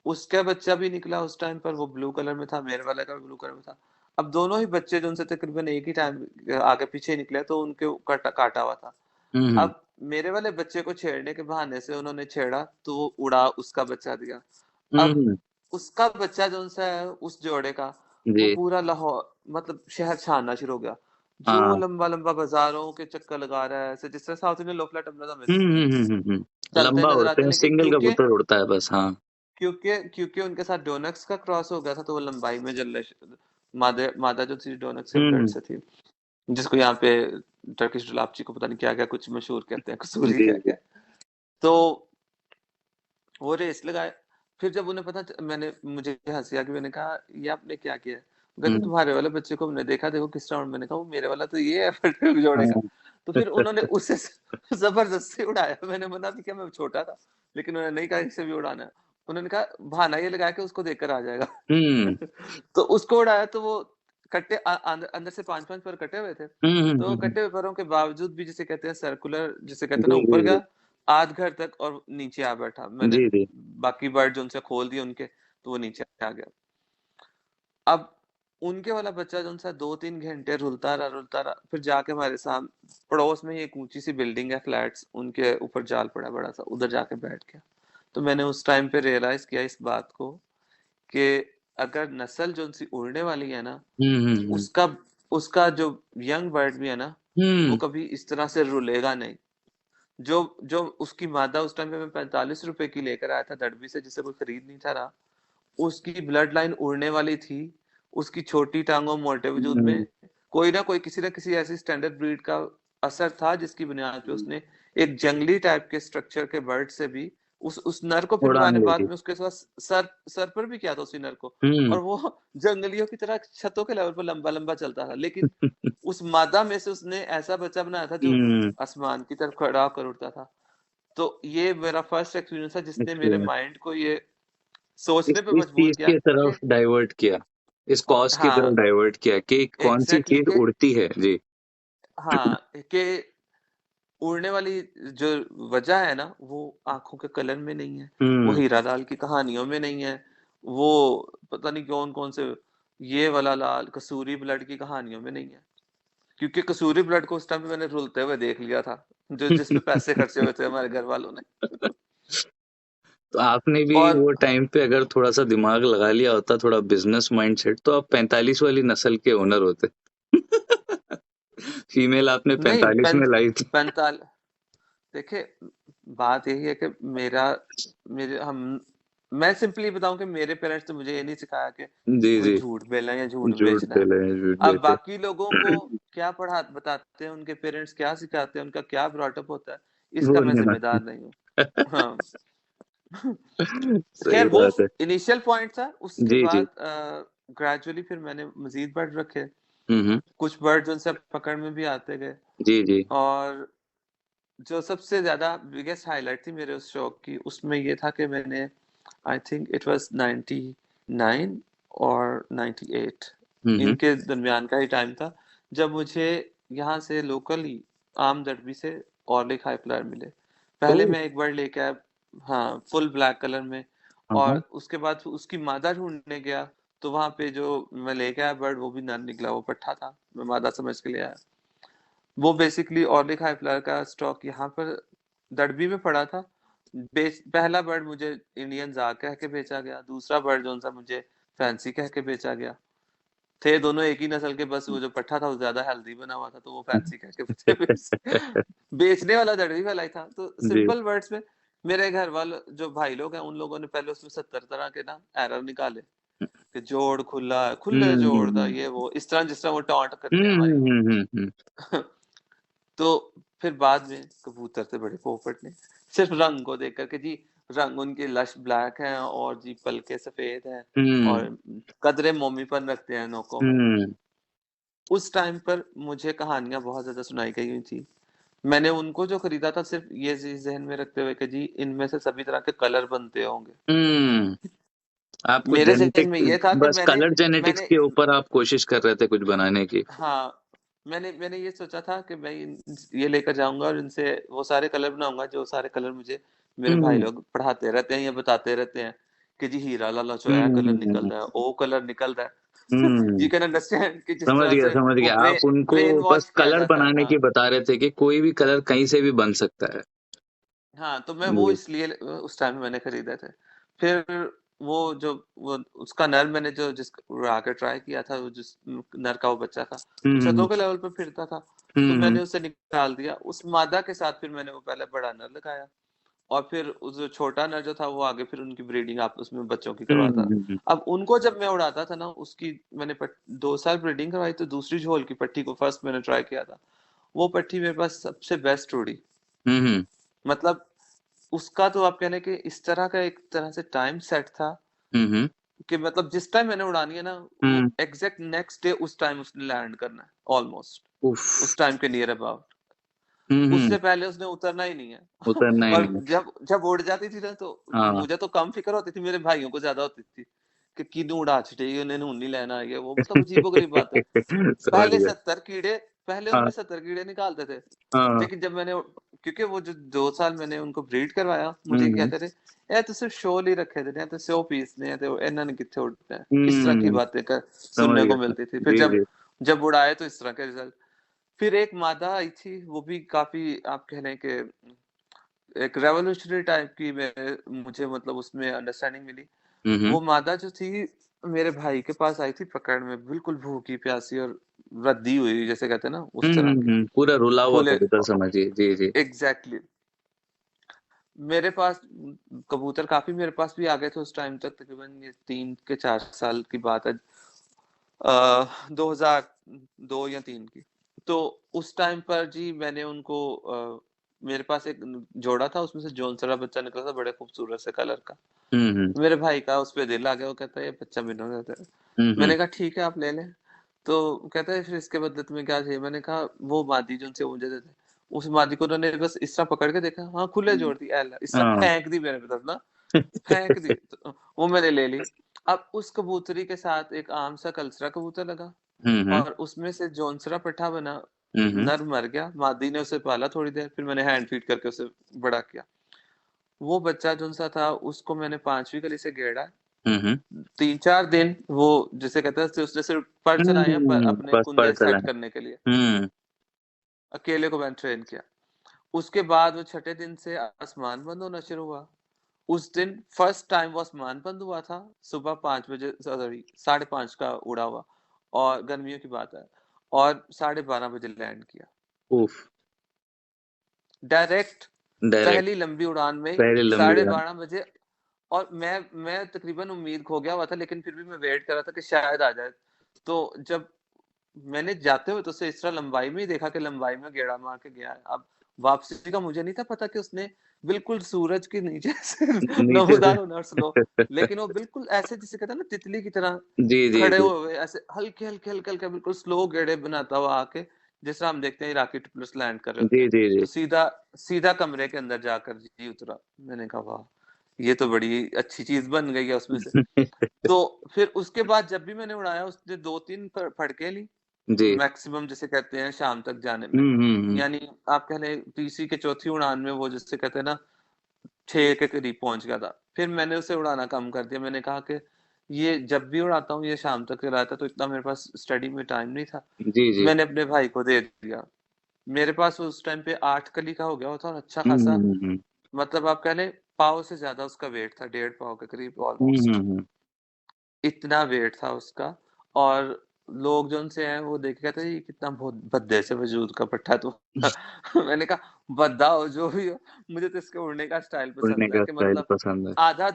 उसका बच्चा भी निकला उस टाइम पर, वो ब्लू कलर में था, मेरे वाले का भी ब्लू कलर में था। अब दोनों ही बच्चे जो उनसे तकरीबन एक ही टाइम आगे पीछे ही निकले, तो उनके काटा हुआ था। हम्म अब मेरे वाले बच्चे को छेड़ने के बहाने से उन्होंने छेड़ा, तो वो उड़ा, उसका बच्चा दिया। अब हम्म। उसका बच्चा जो सा है उस जोड़े का, वो जी। पूरा लाहौर मतलब शहर छानना शुरू हो गया। जो हाँ। लंबा लंबा बाजारों के चक्कर लगा रहा है, ऐसे जिस तरह साउथ इंडियन लोफला टम्बलर हमें चलते लंबा नजर उड़ते आते हैं, हैं, लेकिन सिंगल क्योंकि कबूतर उड़ता है बस। हाँ। क्योंकि उनके साथ डोनक्स का क्रॉस हो गया था, तो वो लंबाई में मादा मादा जो थी डोनक्स के ब्लड हम्म। से थी, जिसको यहाँ पे टर्किश डुलापची को पता नहीं क्या क्या कुछ मशहूर कहते हैं, कसूरी जी कह जी। के। तो वो रेस लगाए। फिर जब उन्हें पता मैंने मुझे हंसी आ गई, मैंने कहा ये आपने क्या किया है? वो कहते हम्म। तुम्हारे वाले बच्चे को हमने देखा, देखो किस राउंड। मैंने कहा वो मेरे वाला तो ये है फिर जोड़े का। हाँ। तो फिर उन्होंने उसे जबरदस्ती उड़ाया। मैंने मना भी किया, मैं छोटा था, लेकिन उन्होंने नहीं कहा इसे भी उड़ाना है। उन्होंने कहा बहाना ये लगा के उसको देखकर आ जाएगा। हम्म तो उसको उड़ाया, तो वो कट्टे अंदर से पांच पांच पर कटे हुए थे। तो हम्म। कटे हुए परों के बावजूद भी, जिसे कहते हैं सर्कुलर, जिसे कहते हैं जी ना, जी ऊपर जी गया आध घर तक और नीचे आ बैठा। मैंने जी जी। बाकी बर्ड जो उनसे खोल दिए उनके, तो वो नीचे आ गया। अब उनके वाला बच्चा जो उनसा 2-3 घंटे रुलता रहा, फिर जाके हमारे सामने पड़ोस में ही एक ऊंची सी बिल्डिंग है, फ्लैट्स, उनके ऊपर जाल पड़ा बड़ा सा, उधर जाके बैठ गया। तो मैंने उस टाइम पे रियलाइज किया इस बात को, कि अगर नस्ल जो उनसी उड़ने वाली है ना, हम्म। उसका उसका जो यंग बर्ड भी है ना, वो हम्म। कभी इस तरह से रुलेगा नहीं। जो जो उसकी मादा उस टाइम पे मैं 45 रुपए की लेकर आया था दड़बी से, जिसे कोई खरीद नहीं था रहा। उसकी ब्लड लाइन उड़ने वाली थी। उसकी छोटी टांगों मोटे वजूद में कोई ना कोई, किसी ना किसी ऐसी स्टैंडर्ड ब्रीड का असर था, जिसकी बुनियाद पे उसने एक जंगली टाइप के स्ट्रक्चर के बर्ड से भी उस नर को, फिर उड़ान मैंने बाद लेगी। में उसके साथ सर सर पर भी किया था उसी नर को। हम्म। और वो जंगलियों की तरह छतों के लेवल पर लंबा लंबा चलता था, लेकिन उस मादा में से उसने ऐसा बच्चा बनाया था जो हम्म। आसमान की तरफ खड़ा होकर उड़ता था। तो ये मेरा फर्स्ट एक्सपीरियंस था जिसने मेरे एक्सपीरियंस, माइंड को ये सोचने पे इस मजबूर चीज किया की कि तरफ डाइवर्ट किया, इस कॉज की तरफ हाँ, डाइवर्ट किया कि कौन सी एग्जैक्टली चीज के उड़ती है। जी। हाँ, कि उड़ने वाली जो वजह है ना, वो आंखों के कलर में नहीं है, वो हम्म। हीरा लाल की कहानियों में नहीं है, वो पता नहीं कौन कौन से ये वाला लाल कसूरी ब्लड की कहानियों में नहीं है। क्योंकि कसूरी ब्लड को उस टाइम पे मैंने रुलते हुए देख लिया था, जो जिस पे पैसे खर्चे हुए थे हमारे घर वालों ने। तो आपने भी और वो टाइम पे अगर थोड़ा सा दिमाग लगा लिया होता, थोड़ा बिजनेस माइंडसेट, तो आप 45 वाली नस्ल के ओनर होते। फीमेल आपने नहीं 45 में लाई थी। 45, देखिए बात यही है कि मेरा मेरे हम मैं सिंपली बताऊं कि मेरे पेरेंट्स ने मुझे ये नहीं सिखाया कि जी कोई जी। झूठ बोलना है या झूठ झूठ बेचना है। बोले, झूठ अब बेचे। बाकी लोगों को क्या पढ़ा बताते हैं, उनके पेरेंट्स क्या सिखाते हैं, उनका क्या ब्रॉटअप होता है, इसका वो मैं नहीं जिम्मेदार मानती। नहीं हूँ। हाँ। सही खैर वो बात है। इनिशियल पॉइंट था। उसके जी जी। बाद ग्रेजुअली फिर मैंने मजीद बर्ड रखे। हम्म। कुछ बर्ड उनसे पकड़ में भी आते गए। जी जी। और जो सबसे ज्यादा बिगेस्ट हाईलाइट थी मेरे उस शौक की, उसमें ये था कि मैंने आई थिंक इट वाज 99 और 98, हम्म। इनके दरमियान का ही टाइम था, जब मुझे यहाँ से लोकली आम दरबी से ऑर्लिक हाई फ्लायर मिले। ओ। पहले मैं एक बार लेके आया, हाँ, फुल ब्लैक कलर में। और हाँ। उसके बाद उसकी मादा ढूंढने गया, तो वहां पे जो मैं लेके आया बर्ड, वो भी नर निकला, वो पट्ठा था, मैं मादा समझ के ले आया। वो बेसिकली ऑर्लिक हाई फ्लावर का स्टॉक यहाँ पर दड़बी में पड़ा था। पहला बर्ड मुझे इंडियन जाग कह के बेचा गया, दूसरा बर्ड जो सा मुझे फैंसी कह के बेचा गया। थे दोनों एक ही नस्ल के, बस वो जो पट्ठा था वो ज्यादा हेल्दी बना हुआ था, तो वो फैंसी कह के मुझे बेचने वाला दड़बी वाला ही था। तो जी। सिंपल वर्ड्स में मेरे घर वाले जो भाई लोग हैं, उन लोगों ने पहले उसमें 70 तरह के ना एरर निकाले, कि जोड़ खुला है, खुले जोड़ दा, हम्म ये वो इस तरह जिस तरह वो टॉन्ट करते हैं हमारी हम्म। माँ। तो फिर बाद में कबूतर से बड़े पोपट ने सिर्फ रंग को देख करके जी, रंग उनके लश ब्लैक हैं और जी पलके सफेद हैं हम्म। और कदरे मोमीपन रखते हैं नोकों में। हम्म। उस टाइम पर मुझे कहानियां बहुत ज्यादा सुनाई गई हुई थी। मैंने उनको जो खरीदा था सिर्फ ये चीज जहन में रखते हुए कि जी इनमें से सभी तरह के कलर बनते होंगे। हम्म। आपको मेरे जहन जेनेटिक, में ये था कि बस मैंने कलर जेनेटिक्स मैंने के ऊपर आप कोशिश कर रहे थे कुछ बनाने की। हाँ, मैंने ये सोचा था कि मैं ये लेकर जाऊंगा और इनसे वो सारे कलर बनाऊंगा जो सारे कलर मुझे मेरे भाई हम्म। लोग पढ़ाते रहते हैं या बताते रहते हैं कि जी हीरा लाला जो है कलर निकल हम्म। रहा है, ओ कलर निकल रहा है। हम्म। यू कैन अंडरस्टैंड कि जिस समझ तरह गया, से समझ वो गया। आप उनको ब्रेन बस वॉश किया कलर जाता है। बनाने हाँ की बता रहे थे कि कोई भी कलर कहीं से भी बन सकता है। हाँ, तो मैं वो जी। इसलिए उस टाइम मैंने खरीदे थे। फिर वो जो वो उसका नर मैंने जो जिस उड़ा के ट्राई किया था, वो जिस नर का वो बच्चा था, वो हम्म। छतों के लेवल पे फिरता था। तो हम्म। मैंने उसे निकाल दिया। उस मादा के साथ फिर मैंने वो पहले बड़ा नर लगाया और फिर उस जो छोटा नर जो था वो आगे फिर उनकी ब्रीडिंग आप उसमें बच्चों की करवाता। हम्म। अब उनको जब मैं उड़ाता था ना उसकी मैंने 2 साल ब्रीडिंग करवाई, तो दूसरी झोल की पट्टी को फर्स्ट मैंने ट्राई किया था। वो पट्टी मेरे पास सबसे बेस्ट उड़ी। हम्म। मतलब उसका तो आप कह लें कि इस तरह का एक तरह से टाइम सेट था हम्म। कि मतलब जिस टाइम मैंने उड़ानी है ना, वो हम्म। एग्जैक्ट नेक्स्ट डे उस टाइम उसने लैंड करना है ऑलमोस्ट, उफ। उस टाइम के नियर अबाउट। हम्म। उससे पहले उसने उतरना ही नहीं है। उतरना ही और नहीं है। जब जब उड़ जाती थी ना, तो हाँ। मुझे तो कम फिक्र होती थी, मेरे भाइयों को ज्यादा होती थी कि किनू उड़ा छिटे उन्हें नहीं लेना है, ये वो मतलब अजीबो गरीब बात है। समझ पहले गया। 70 कीड़े, पहले हाँ। उनमें 70 कीड़े निकालते थे। हाँ। लेकिन जब मैंने, क्योंकि वो जो 2 साल मैंने उनको ब्रीड करवाया, मुझे ये हम्म। कहते थे ए तो सिर्फ शो ही रखे थे, तो शो पीस ने तो इन्होंने कितने उड़ते हैं, इस तरह की हम्म। बातें कर समझ सुनने को गया। मिलती थी। फिर जी जब जी। जब उड़ाए तो इस तरह के रिजल्ट। फिर एक मादा आई थी, वो भी काफी आप कह लें कि एक रेवोल्यूशनरी टाइप की मुझे मतलब उसमें अंडरस्टैंडिंग मिली। हम्म। वो मादा जो थी मेरे भाई के पास आई थी पकड़ में, बिल्कुल भूखी प्यासी और रद्दी हुई जैसे कहते हैं ना, उस तरह की पूरा रुला हुआ खुले। कबूतर समझिए। जी जी। एग्जैक्टली। मेरे पास कबूतर काफी मेरे पास भी आ गए थे उस टाइम तक, तकरीबन ये 3 के 4 साल की बात है, 2002 या 3 की। तो उस टाइम पर जी मैंने उनको मेरे पास एक जोड़ा था, उसमें से जौनसरा बच्चा निकला था बड़े खूबसूरत से कलर का। हम्म। मेरे भाई का उस पे दिल आ गया, वो कहता है ये बच्चा बिनो रहता है। हम्म। मैंने कहा ठीक है आप ले लें। तो कहता है फिर इसके बदले तुम्हें क्या चाहिए। मैंने कहा वो मादी जो उनसे मुझे देते, उस मादी को उन्होंने बस इस तरह पकड़ के देखा, हाँ खुले जोड़ दी, ऐला इस तरह हाँ। फेंक दी मेरे तरफ ना, फेंक दी। तो वो मैंने ले ली। अब उस कबूतरी के साथ एक आम सा कलसरा कबूतर लगा हम्म। और उसमें से जौनसरा पट्ठा बना। हम्म। नर मर गया, मादी ने उसे पाला थोड़ी देर, फिर मैंने हैंड फीड करके उसे बड़ा किया। वो बच्चा जो सा था उसको मैंने 5वीं कली से गेड़ा। हम्म। 3 4 दिन वो जिसे कहते हैं उसने सिर्फ पर चलाए हैं, पर अपने बस पढ़ कुंदे चला सेट है। करने के लिए हम्म। अकेले को मैंने ट्रेन किया। उसके बाद वो छठे दिन से आसमान बंद होना शुरू हुआ। उस दिन फर्स्ट टाइम वो आसमान बंद हुआ था, सुबह 5 बजे, सॉरी 5:30 का उड़ा हुआ, और गर्मियों की बात है, और 12:30 बजे लैंड किया उफ। Direct, direct. पहली लंबी उड़ान में ही पहले लंबी साढ़े उड़ान। बारह बजे और मैं तकरीबन उम्मीद खो गया हुआ था, लेकिन फिर भी मैं वेट कर रहा था कि शायद आ जाए। तो जब मैंने जाते हुए तो उसे इस तरह लंबाई में ही देखा कि लंबाई में गेड़ा मार के गया है। अब वापसी का मुझे नहीं था पता कि उसने बिल्कुल सूरज के नीचे से नीचे से। नमूदार होना और स्लो, लेकिन वो बिल्कुल ऐसे जिसे कहते हैं ना तितली की तरह जी जी खड़े जी। हुए ऐसे हल्के हल्के हल्के हल्के बिल्कुल स्लो गेड़े बनाता हुआ आके, जिस तरह हम देखते हैं रॉकेट प्लस लैंड कर रहे होते जी हैं, जी जी। तो सीधा सीधा कमरे के अंदर जाकर जी उतरा। मैंने कहा वाह, ये तो बड़ी अच्छी चीज बन गई है उसमें से। तो फिर उसके बाद जब भी मैंने उड़ाया उसने 2 3 फड़के ली जी। मैक्सिमम जिसे कहते हैं शाम तक जाने में। हम्म। यानी आप कह लें तीसरी के चौथी उड़ान में वो जिसे कहते हैं ना 6 के करीब पहुंच गया था। फिर मैंने उसे उड़ाना कम कर दिया, मैंने कहा कि ये जब भी उड़ाता हूँ ये शाम तक रहता, तो इतना मेरे पास स्टडी में टाइम नहीं था। जी जी। मैंने अपने भाई को दे दिया। मेरे पास उस टाइम पे 8 कली का हो गया था और अच्छा खासा, हम्म। मतलब आप कह लें पाव से ज्यादा उसका वेट था, 1.5 पाव के करीब ऑलमोस्ट, हम्म। इतना वेट था उसका। और लोग जो उनसे हैं वो देख के कहते हैं ये कितना बहुत भद्दे से वजूद का पट्टा तो। मैंने कहा भद्दा हो जो भी हो, मुझे तो इसके उड़ने का स्टाइल उड़ने पसंद है का कि स्टाइल मतलब पसंद है। आधा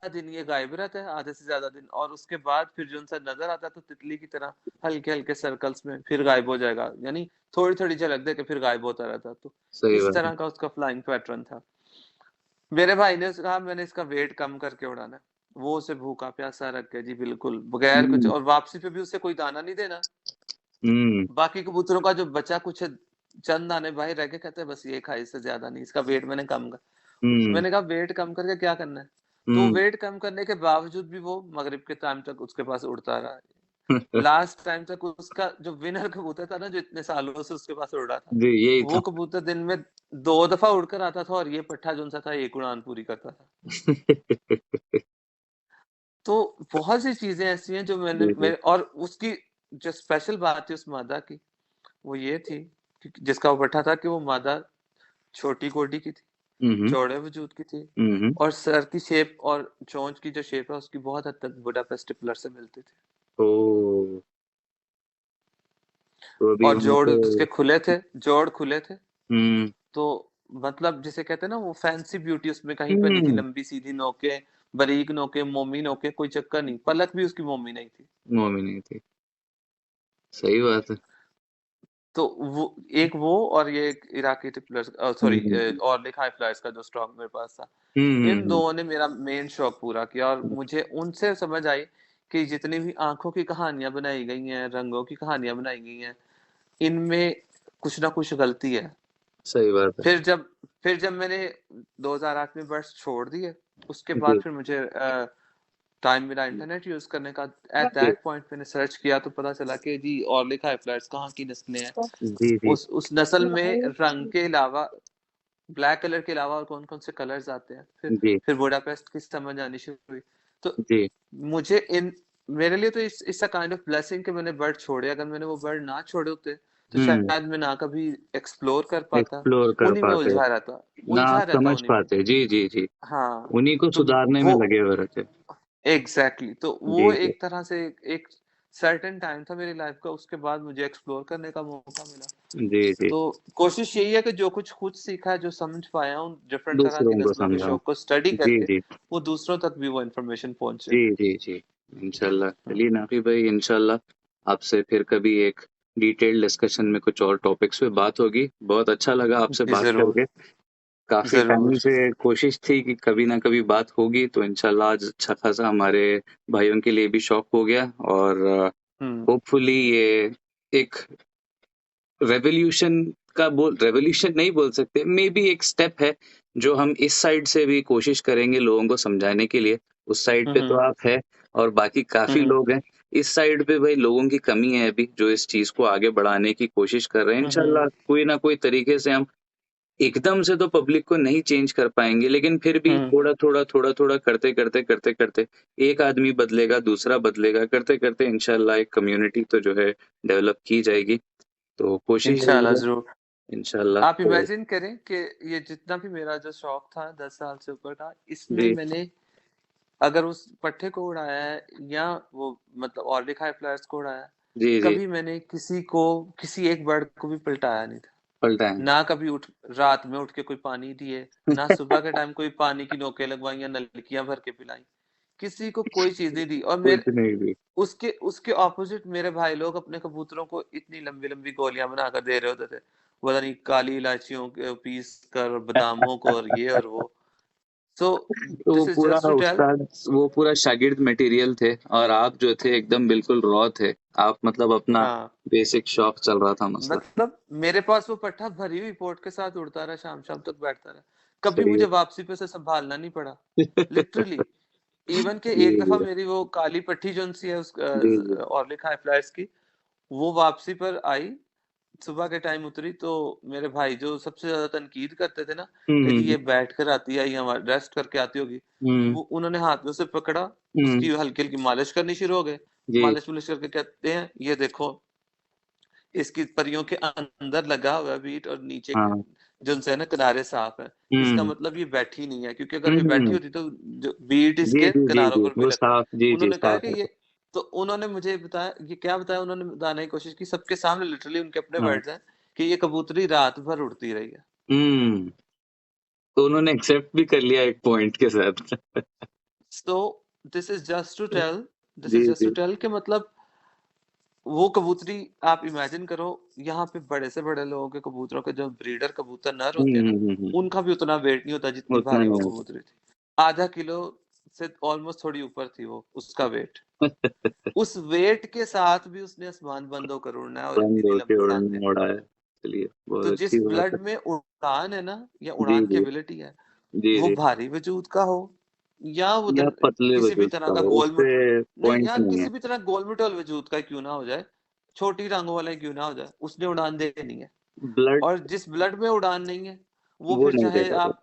दिन ये गायब रहता है, आधे से ज्यादा दिन, और उसके बाद फिर जो उनसे नजर आता है तो तितली की तरह हल्के हल्के सर्कल्स में फिर गायब हो जाएगा, यानी थोड़ी थोड़ी झलक दे के फिर गायब होता रहता है। तो सही इस बात है। तरह का उसका फ्लाइंग पैटर्न था। मेरे भाई ने कहा मैंने इसका वेट कम करके उड़ाना है। वो उसे भूखा प्यासा रख गया जी, बिल्कुल बगैर कुछ, हम्म और वापसी पे भी उसे कोई दाना नहीं देना। हम्म बाकी कबूतरों का जो बचा कुछ है, चंद दाने भाई रह गए, कहते हैं बस ये खा, इससे ज्यादा नहीं, इसका वेट मैंने कम कर। हम्म मैंने कहा वेट कम करके क्या करना है? तो हम्म वेट कम करने के बावजूद भी वो मगरिब के टाइम तक उसके पास उड़ता रहा। लास्ट टाइम तक उसका जो विनर कबूतर था ना, जो इतने सालों से उसके पास उड़ रहा था, जी यही वो था। कबूतर दिन में 2 दफा उड़कर आता था, और ये पट्ठा जो सा था एक उड़ान पूरी करता था। तो बहुत सी चीजें ऐसी हैं जो मैंने जी जी। मेरे, और उसकी जो स्पेशल बात थी उस मादा की, वो ये थी कि जिसका वो पट्ठा था, कि वो मादा छोटी कोटी की थी, हम्म चौड़े वजूद की थी, हम्म। और सर की शेप और चोंच की जो शेप है उसकी बहुत हद तक बुडापेस्ट टिपलर से मिलती थी। ओ, तो अभी और वहां जोड़ पे। उसके खुले थे, जोड़ खुले थे। हम्म तो मतलब जिसे कहते हैं ना, वो फैंसी ब्यूटी उसमें कहीं पे नहीं थी, हम्म। लंबी सीधी नोके, बारीक नोके, मोमी नोके, कोई चक्कर नहीं, पलक भी उसकी मोमी नहीं थी। मोमी नहीं थी। सही बात है। तो वो एक वो, और ये एक इराकी टिपलर, सॉरी, हम्म और हाई फ्लाइज का जो स्टॉक मेरे पास था। इन हम्म। दोनों ने मेरा मेन शौक पूरा किया, और मुझे उनसे समझ आई कि जितनी भी आंखों की कहानियां बनाई गई हैं, रंगों की कहानियां बनाई गई हैं, इनमें कुछ ना कुछ गलती है। सही बात है। फिर जब फिर जब मैंने 2008 में बर्ड्स छोड़ दिए, उसके बाद जी फिर मुझे टाइम मिला इंटरनेट यूज करने का। एट जी दैट पॉइंट मैंने सर्च किया तो पता चला कि जी ऑर्लिक हाई फ्लायर्स कहाँ की नस्लें हैं। जी जी उस नस्ल में रंग के अलावा, ब्लैक कलर के अलावा और कौन कौन से कलर्स आते हैं, जी फिर बुडापेस्ट की समझ आनी शुरू हुई। तो जी। मुझे इन मेरे लिए तो it's a kind of blessing कि मैंने बर्ड छोड़े। अगर मैंने वो बर्ड ना छोड़े होते तो हम्म। शायद मैं ना कभी एक्सप्लोर कर पाता, एक्सप्लोर कर उन्हीं में पाते, उलझा रहता, ना उलझा आप रहता समझ उन्हीं में। पाते। जी जी जी। हाँ। उन्हीं को तो सुधारने में वो लगे हुए रहते। एग्जैक्टली तो वो जी जी एक तरह से एक सर्टेन टाइम था मेरी लाइफ का, उसके बाद मुझे एक्सप्लोर करने का मौका मिला। जी जी। तो कोशिश यही है कि जो कुछ खुद सीखा है, जो समझ पाया हूँ डिफरेंट तरह की दूसरों को नस्लों के समझाओ। शौक को स्टडी जी करके, जी वो दूसरों तक भी वो इन्फॉर्मेशन पहुंचे। जी जी जी। इंशाल्लाह, हम्म, चलिए नाफी भाई, इंशाल्लाह आपसे फिर कभी एक डिटेल डिस्कशन में कुछ और टॉपिक्स पे बात होगी। बहुत अच्छा लगा आपसे जी बात जरूर, करके। काफी टाइम जरूर। से कोशिश थी कि कभी ना कभी बात होगी, तो इंशाल्लाह आज अच्छा खासा हमारे भाइयों के लिए भी शौक हो गया, और हम्म होपफुली ये एक रेवोल्यूशन का, बोल रेवोल्यूशन नहीं बोल सकते, मे बी एक स्टेप है जो हम इस साइड से भी कोशिश करेंगे लोगों को समझाने के लिए। उस साइड पे तो हम्म आप है, और बाकी काफी हम्म लोग हैं। इस साइड पे भाई लोगों की कमी है अभी, जो इस चीज को आगे बढ़ाने की कोशिश कर रहे हैं। हम्म इंशाल्लाह कोई ना कोई तरीके से हम, एकदम से तो पब्लिक को नहीं चेंज कर पाएंगे, लेकिन फिर भी हम्म। थोड़ा थोड़ा करते करते करते करते एक आदमी बदलेगा, दूसरा बदलेगा, करते करते इंशाल्लाह एक कम्युनिटी तो जो है डेवलप की जाएगी। तो कोशिश यही इंशाल्लाह है जरूर। इंशाल्लाह। आप तो इमेजिन करें कि ये जितना भी मेरा जो शौक था 10 साल से ऊपर का, इसमें जी मैंने अगर उस पट्टे को उड़ाया है, या वो मतलब ऑर्लिक हाई फ्लायर्स को उड़ाया है, जी जी। कभी मैंने किसी एक बर्ड को भी पलटाया नहीं था। पलटा है। ना कभी उठ रात में उठ के कोई पानी दिए, ना सुबह के टाइम कोई पानी की नोकें लगवाई या नलकियां भर के पिलाई, किसी को कोई चीज नहीं दी। और कुछ मेरे नहीं भी। उसके उसके ऑपोजिट मेरे भाई लोग अपने कबूतरों को इतनी लंबी लंबी गोलियां बनाकर दे रहे होते थे, पता नहीं काली इलायचियों के पीस कर, बादामों को, और ये और वो। सो तो वो दिस इज पूरा जस्ट टू टेल। उस्ताद, वो पूरा शागिर्द मटेरियल थे, और आप जो थे एकदम बिल्कुल रॉ थे। आप मतलब अपना हाँ, बेसिक शौक चल रहा था मसला। मतलब मेरे पास वो पट्टा भरी हुई पोर्ट के साथ उड़ता रहा, शाम शाम तक बैठता रहा, कभी सही मुझे है। वापसी पे से संभालना नहीं पड़ा। लिटरली, इवन के जी एक दफा जी मेरी वो काली पट्टी जो सी है उस जी जी। ऑर्लिक हाई फ्लायर्स की, वो वापसी पर आई, सुबह के टाइम उतरी, तो मेरे भाई जो सबसे ज्यादा तनकीद करते थे ना, कि जी हम्म ये बैठ कर आती है या रेस्ट करके आती होगी, हम्म वो उन्होंने हाथ में उसे पकड़ा, हम्म। उसकी हल्की हल्की मालिश करनी शुरू हो गए। जी। मालिश वालिश करके कहते हैं ये देखो, इसकी परियों के अंदर लगा हुआ है बीट, और नीचे हाँ। जो उनसे है ना किनारे साफ है। इसका हम्म मतलब ये बैठी नहीं है, क्योंकि अगर ये बैठी हम्म। होती तो जो बीट जी इसके जी जी किनारों जी, पर भी वो लगता। साफ, जी जी उन्होंने कहा साफ कि है। ये, तो उन्होंने मुझे बताया, ये क्या बताया, उन्होंने बताने की कोशिश की सबके सामने, लिटरली उनके अपने हाँ। वर्ड्स हैं, कि ये कबूतरी रात भर उड़ती रही है। हम्म। तो उन्होंने एक्सेप्ट भी कर लिया एक पॉइंट के साथ। So this is just to tell, this जी इज जस्ट जी टू टेल कि मतलब वो कबूतरी आप इमेजिन करो, यहाँ पे बड़े से बड़े लोगों के कबूतरों के जो ब्रीडर कबूतर नर होते हैं ना, उनका भी उतना वेट नहीं होता जितनी उतना भारी वो नहीं कबूतरी थी। आधा किलो से ऑलमोस्ट थोड़ी ऊपर थी वो उसका वेट। होता। उस वेट के साथ भी उसने आसमान बंद होकर उड़ना है और इतनी बंद इतनी होके लंबी उड़ान उड़न देनी है। उड़ा है। चलिए, तो बहुत जिस अच्छी बात ब्लड है। में उड़ान है ना, या जी उड़ान की जी। एबिलिटी है, जी वो जी। भारी वजूद का हो या या उधर पतले किसी भी वजूद तरह का का हो, गोल, उससे नहीं पॉइंट यार नहीं है। किसी भी तरह गोल मटोल वजूद का क्यों ना हो जाए, छोटी टांगों वाला क्यों ना हो जाए, उसने उड़ान देनी है। ब्लड और जिस ब्लड में उड़ान नहीं है, वो वो फिर नहीं चाहे देगा वो, आप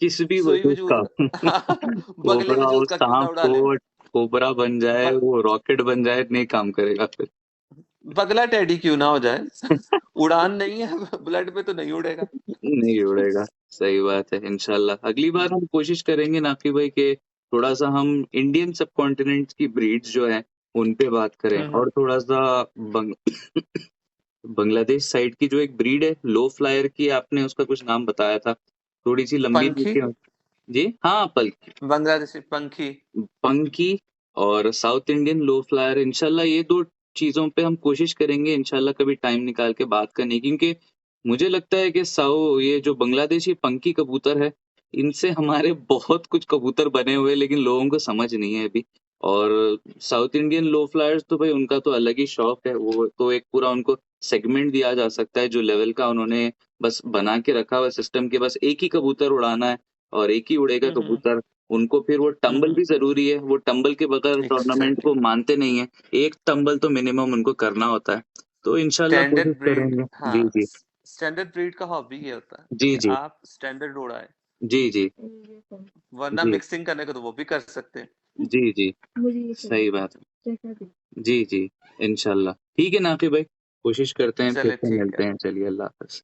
किस भी सुई वजूद का। वजूद का बगले कोबरा हो, वजूद का क्यों ना सांप उड़ा ले। हो, कोबरा बन जाए, ब, वो रॉकेट बन जाए, नहीं काम करेगा फिर। बगला टेडी क्यों ना हो जाए उड़ान नहीं है ब्लड में तो नहीं उड़ेगा। नहीं उड़ेगा। सही बात है। इंशाल्लाह अगली बार हम्म हम कोशिश करेंगे नाफी भाई के थोड़ा सा हम इंडियन सब कॉन्टिनेंट की ब्रीड्स जो है उन पे बात करें, हम्म। और थोड़ा सा बंग बांग्लादेश साइड की जो एक ब्रीड है लो फ्लायर की, आपने उसका कुछ नाम बताया था, थोड़ी सी लंबी पंखी, सी। जी हाँ, पल बांग्लादेशी पंखी। पंकी और साउथ इंडियन लो फ्लायर, इंशाल्लाह ये दो चीजों पे हम कोशिश करेंगे इंशाल्लाह कभी टाइम निकाल के बात करने की, क्योंकि मुझे लगता है कि ये जो बांग्लादेशी पंकी कबूतर है, इनसे हमारे बहुत कुछ कबूतर बने हुए हैं, लेकिन लोगों को समझ नहीं है अभी। और साउथ इंडियन लो फ्लायर्स तो भाई उनका तो अलग ही शौक है, वो तो एक पूरा उनको सेगमेंट दिया जा सकता है जो लेवल का उन्होंने बस बना के रखा हुआ सिस्टम के, बस एक ही कबूतर उड़ाना है और एक ही उड़ेगा हम्म कबूतर। उनको फिर वो टंबल हम्म। भी ज़रूरी है, वो टंबल के बगैर टूर्नामेंट एग्जैक्टली। को मानते नहीं हैं। एक टंबल तो मिनिमम उनको करना होता है। तो इंशाल्लाह कोशिश स्टैंडर्ड ब्रीड, करेंगे। जी, हाँ, जी। स्टैंडर्ड ब्रीड का हॉबी ये होता है जी, कि जी। आप स्टैंडर्ड उड़ाए, जी, जी। वरना जी, मिक्सिंग करने को तो वो भी कर सकते हैं। जी, जी। सही बात है। जी, जी। इंशाल्लाह। ठीक है नाफ़ी भाई, कोशिश करते हैं, फिर चले से ठीक मिलते है। हैं। चलिए, अल्लाह हाफ़िज़।